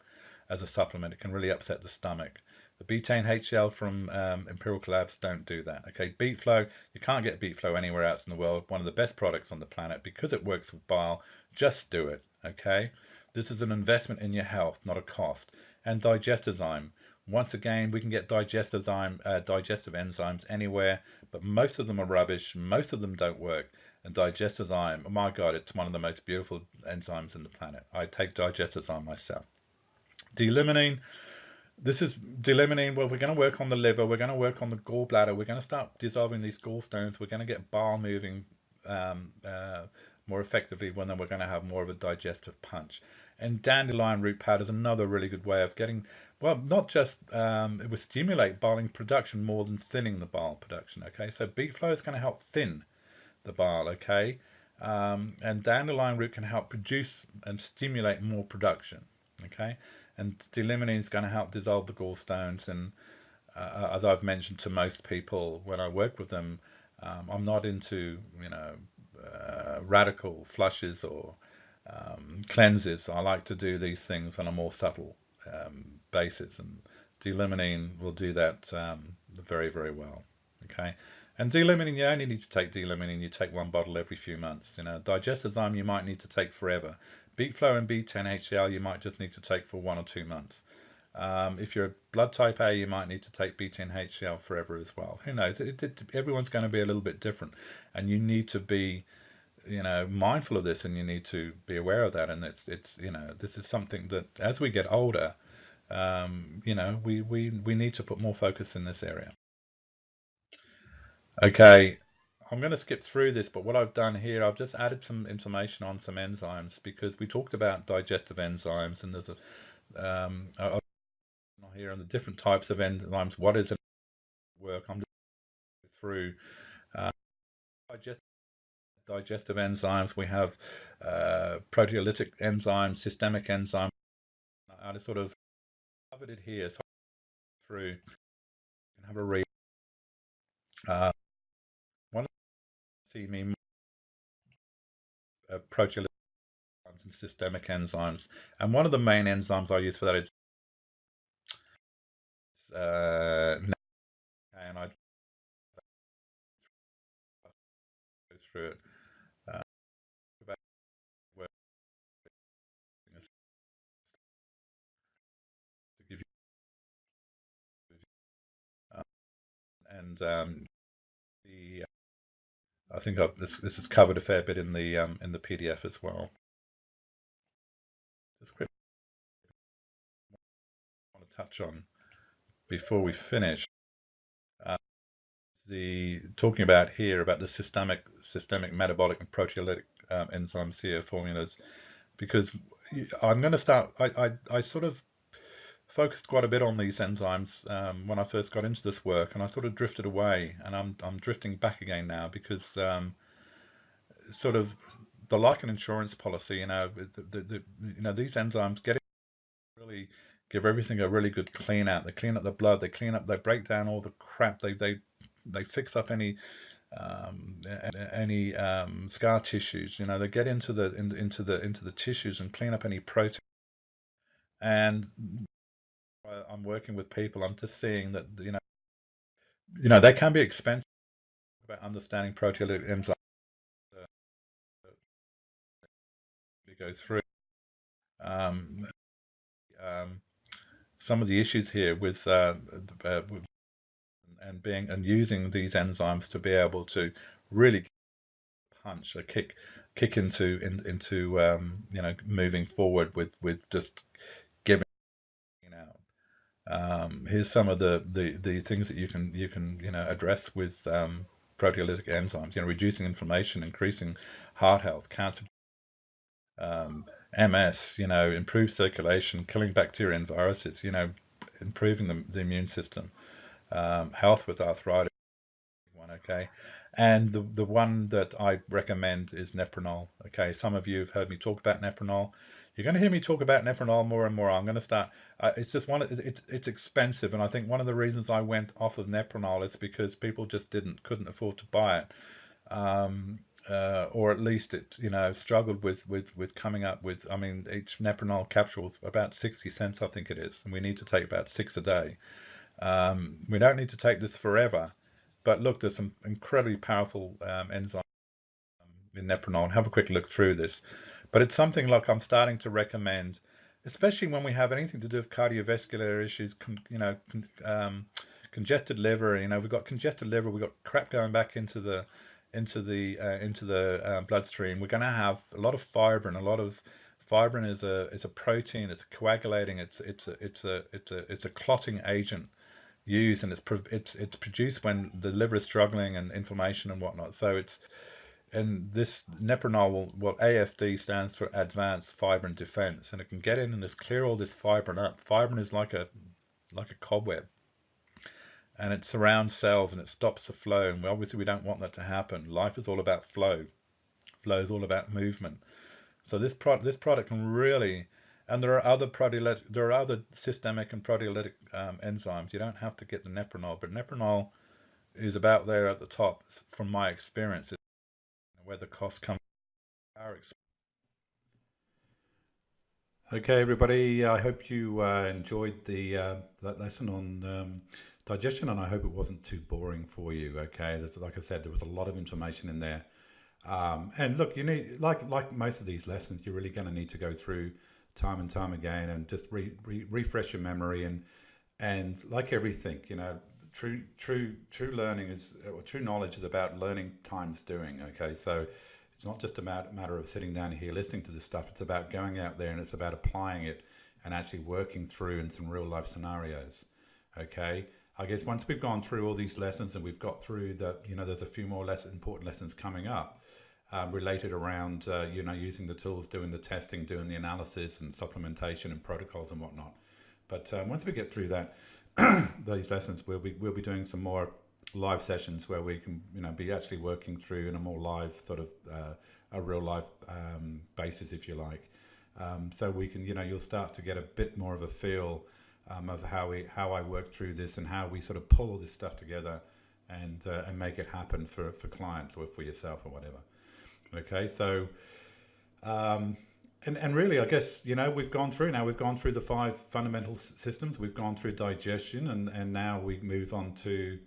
as a supplement. It can really upset the stomach. The betaine HCl from Empirical Labs don't do that. Okay, Beet Flow, you can't get Beet Flow anywhere else in the world. One of the best products on the planet because it works with bile. Just do it. Okay, this is an investment in your health, not a cost. And Digestion. Once again, we can get digestive enzymes anywhere, but most of them are rubbish. Most of them don't work. And Digestive, oh my God, it's one of the most beautiful enzymes in the planet. I take Digestive myself. D-limonene. This is D-limonene. Well, we're going to work on the liver. We're going to work on the gallbladder. We're going to start dissolving these gallstones. We're going to get bile moving more effectively when then we're going to have more of a digestive punch. And dandelion root powder is another really good way of getting, well, not just, it will stimulate bile production more than thinning the bile production, okay? So Beet Flow is going to help thin the bile, okay? And dandelion root can help produce and stimulate more production, okay? And D-limonene is going to help dissolve the gallstones. And as I've mentioned to most people when I work with them, I'm not into, radical flushes or cleanses. I like to do these things on a more subtle basis, and D-limonene will do that very, very well. Okay, and D-limonene, you only need to take D-limonene. You take 1 bottle every few months. Digestive you might need to take forever. Beet Flow and betaine HCl you might just need to take for 1 or 2 months. If you're blood type A, you might need to take betaine HCl forever as well. Who knows? Everyone's going to be a little bit different, and you need to be mindful of this, and you need to be aware of that. And it's this is something that as we get older, we need to put more focus in this area. Okay, I'm going to skip through this, but what I've done here, I've just added some information on some enzymes, because we talked about digestive enzymes, and there's a here on the different types of enzymes. What is it work? I'm just going through digestive enzymes. We have proteolytic enzymes, systemic enzymes. I just sort of covered it here, so through you can have a read. One see me proteolytic and systemic enzymes, and one of the main enzymes I use for that is and I go through it. About to give you, and the I think this is covered a fair bit in the PDF as well. Just quickly want to touch on before we finish the talking about here about the systemic metabolic and proteolytic enzymes here formulas, because I'm going to start. I sort of focused quite a bit on these enzymes when I first got into this work, and I sort of drifted away, and I'm drifting back again now, because sort of the like an insurance policy, these enzymes really give everything a really good clean out. They clean up the blood, they break down all the crap, they fix up any scar tissues. They get into the tissues and clean up any protein. And I'm working with people, I'm just seeing that they can be expensive. About understanding proteolytic enzymes go through some of the issues here with and using these enzymes to be able to really punch a kick into moving forward with just giving out. Here's some of the things that you can address with proteolytic enzymes. Reducing inflammation, increasing heart health, cancer, MS, improve circulation, killing bacteria and viruses, improving the immune system, health with arthritis, one, okay? And the one that I recommend is Nepronol, okay? Some of you have heard me talk about Nepronol. You're going to hear me talk about Nepronol more and more. I'm going to start. It's just it's expensive, and I think one of the reasons I went off of Nepronol is because people just couldn't afford to buy it. Or at least it, struggled with coming up with. I mean, each Nepronol capsule is about 60 cents, I think it is, and we need to take about 6 a day. We don't need to take this forever, but look, there's some incredibly powerful enzymes in Nepronol. Have a quick look through this, but it's something like I'm starting to recommend, especially when we have anything to do with cardiovascular issues. Congested liver. We've got congested liver. We've got crap going back into the bloodstream. We're going to have a lot of fibrin. A lot of fibrin is a protein. It's coagulating. It's a clotting agent used, and it's produced when the liver is struggling and inflammation and whatnot. So and this Nepronol AFD stands for Advanced Fibrin Defense, and it can get in and just clear all this fibrin up. Fibrin is like a cobweb, and it surrounds cells and it stops the flow. And obviously we don't want that to happen. Life is all about flow. Flow is all about movement. So this product can really, and there are other systemic and proteolytic enzymes. You don't have to get the Nepronol, but Nepronol is about there at the top from my experience. Where the cost comes from our experience. Okay, everybody. I hope you enjoyed that lesson on digestion, and I hope it wasn't too boring for you. Okay, like I said, there was a lot of information in there. And look, you need like most of these lessons, you're really going to need to go through time and time again and just refresh your memory and like everything, true learning or true knowledge is about learning times doing. Okay, so it's not just a matter of sitting down here listening to this stuff. It's about going out there and it's about applying it and actually working through in some real life scenarios. Okay, I guess once we've gone through all these lessons and we've got through there's a few more important lessons coming up. Related around using the tools, doing the testing, doing the analysis and supplementation and protocols and whatnot. But once we get through that, these lessons, we'll be doing some more live sessions where we can be actually working through in a more live sort of a real life basis, if you like. So we can you'll start to get a bit more of a feel of how I work through this and how we sort of pull all this stuff together and make it happen for clients or for yourself or whatever. Okay, so and really, I guess we've gone through the 5 fundamental systems. We've gone through digestion, and now we move on to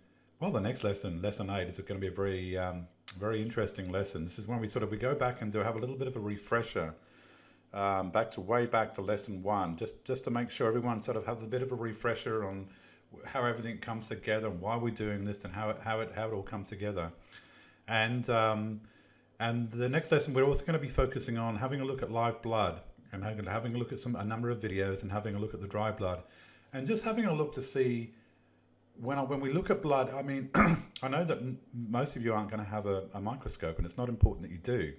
the next lesson 8 is going to be a very very interesting lesson. This is when we go back and have a little bit of a refresher back to lesson 1, just to make sure everyone sort of has a bit of a refresher on how everything comes together and why we're doing this and how it all comes together. And the next lesson, we're also going to be focusing on having a look at live blood and having a look at a number of videos and having a look at the dry blood and just having a look to see when we look at blood. I mean, I know that most of you aren't going to have a microscope, and it's not important that you do,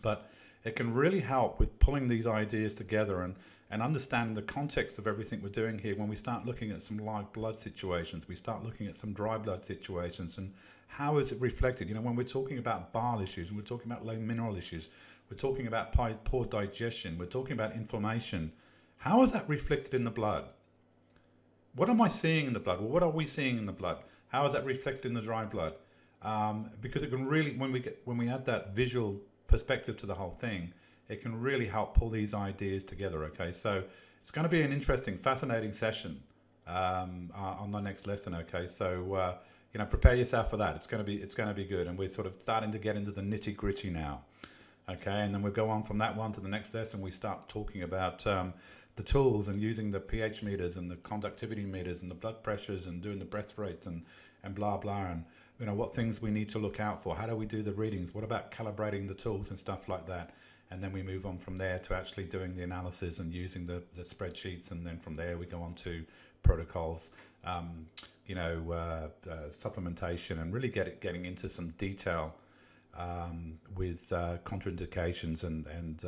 but it can really help with pulling these ideas together and understanding the context of everything we're doing here. When we start looking at some live blood situations, we start looking at some dry blood situations, and how is it reflected? When we're talking about bile issues, and we're talking about low mineral issues, we're talking about poor digestion, we're talking about inflammation. How is that reflected in the blood? What am I seeing in the blood? Well, what are we seeing in the blood? How is that reflected in the dry blood? Because it can really, when we add that visual perspective to the whole thing, it can really help pull these ideas together. Okay, so it's going to be an interesting, fascinating session on the next lesson. Okay, so prepare yourself for that. It's going to be good, and we're sort of starting to get into the nitty gritty now. Okay, and then we'll go on from that one to the next lesson. We start talking about the tools and using the pH meters and the conductivity meters and the blood pressures and doing the breath rates and blah blah, and what things we need to look out for. How do we do the readings? What about calibrating the tools and stuff like that? And then we move on from there to actually doing the analysis and using the spreadsheets, and then from there we go on to protocols, supplementation, and really getting into some detail with contraindications and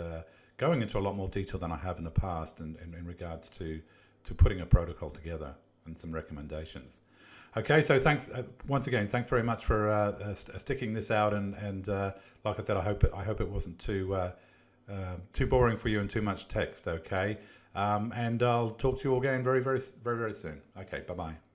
going into a lot more detail than I have in the past in regards to putting a protocol together and some recommendations. Okay, so thanks once again. Thanks very much for sticking this out, and like I said, I hope it wasn't too boring for you and too much text. Okay, and I'll talk to you all again very soon. Okay, bye bye.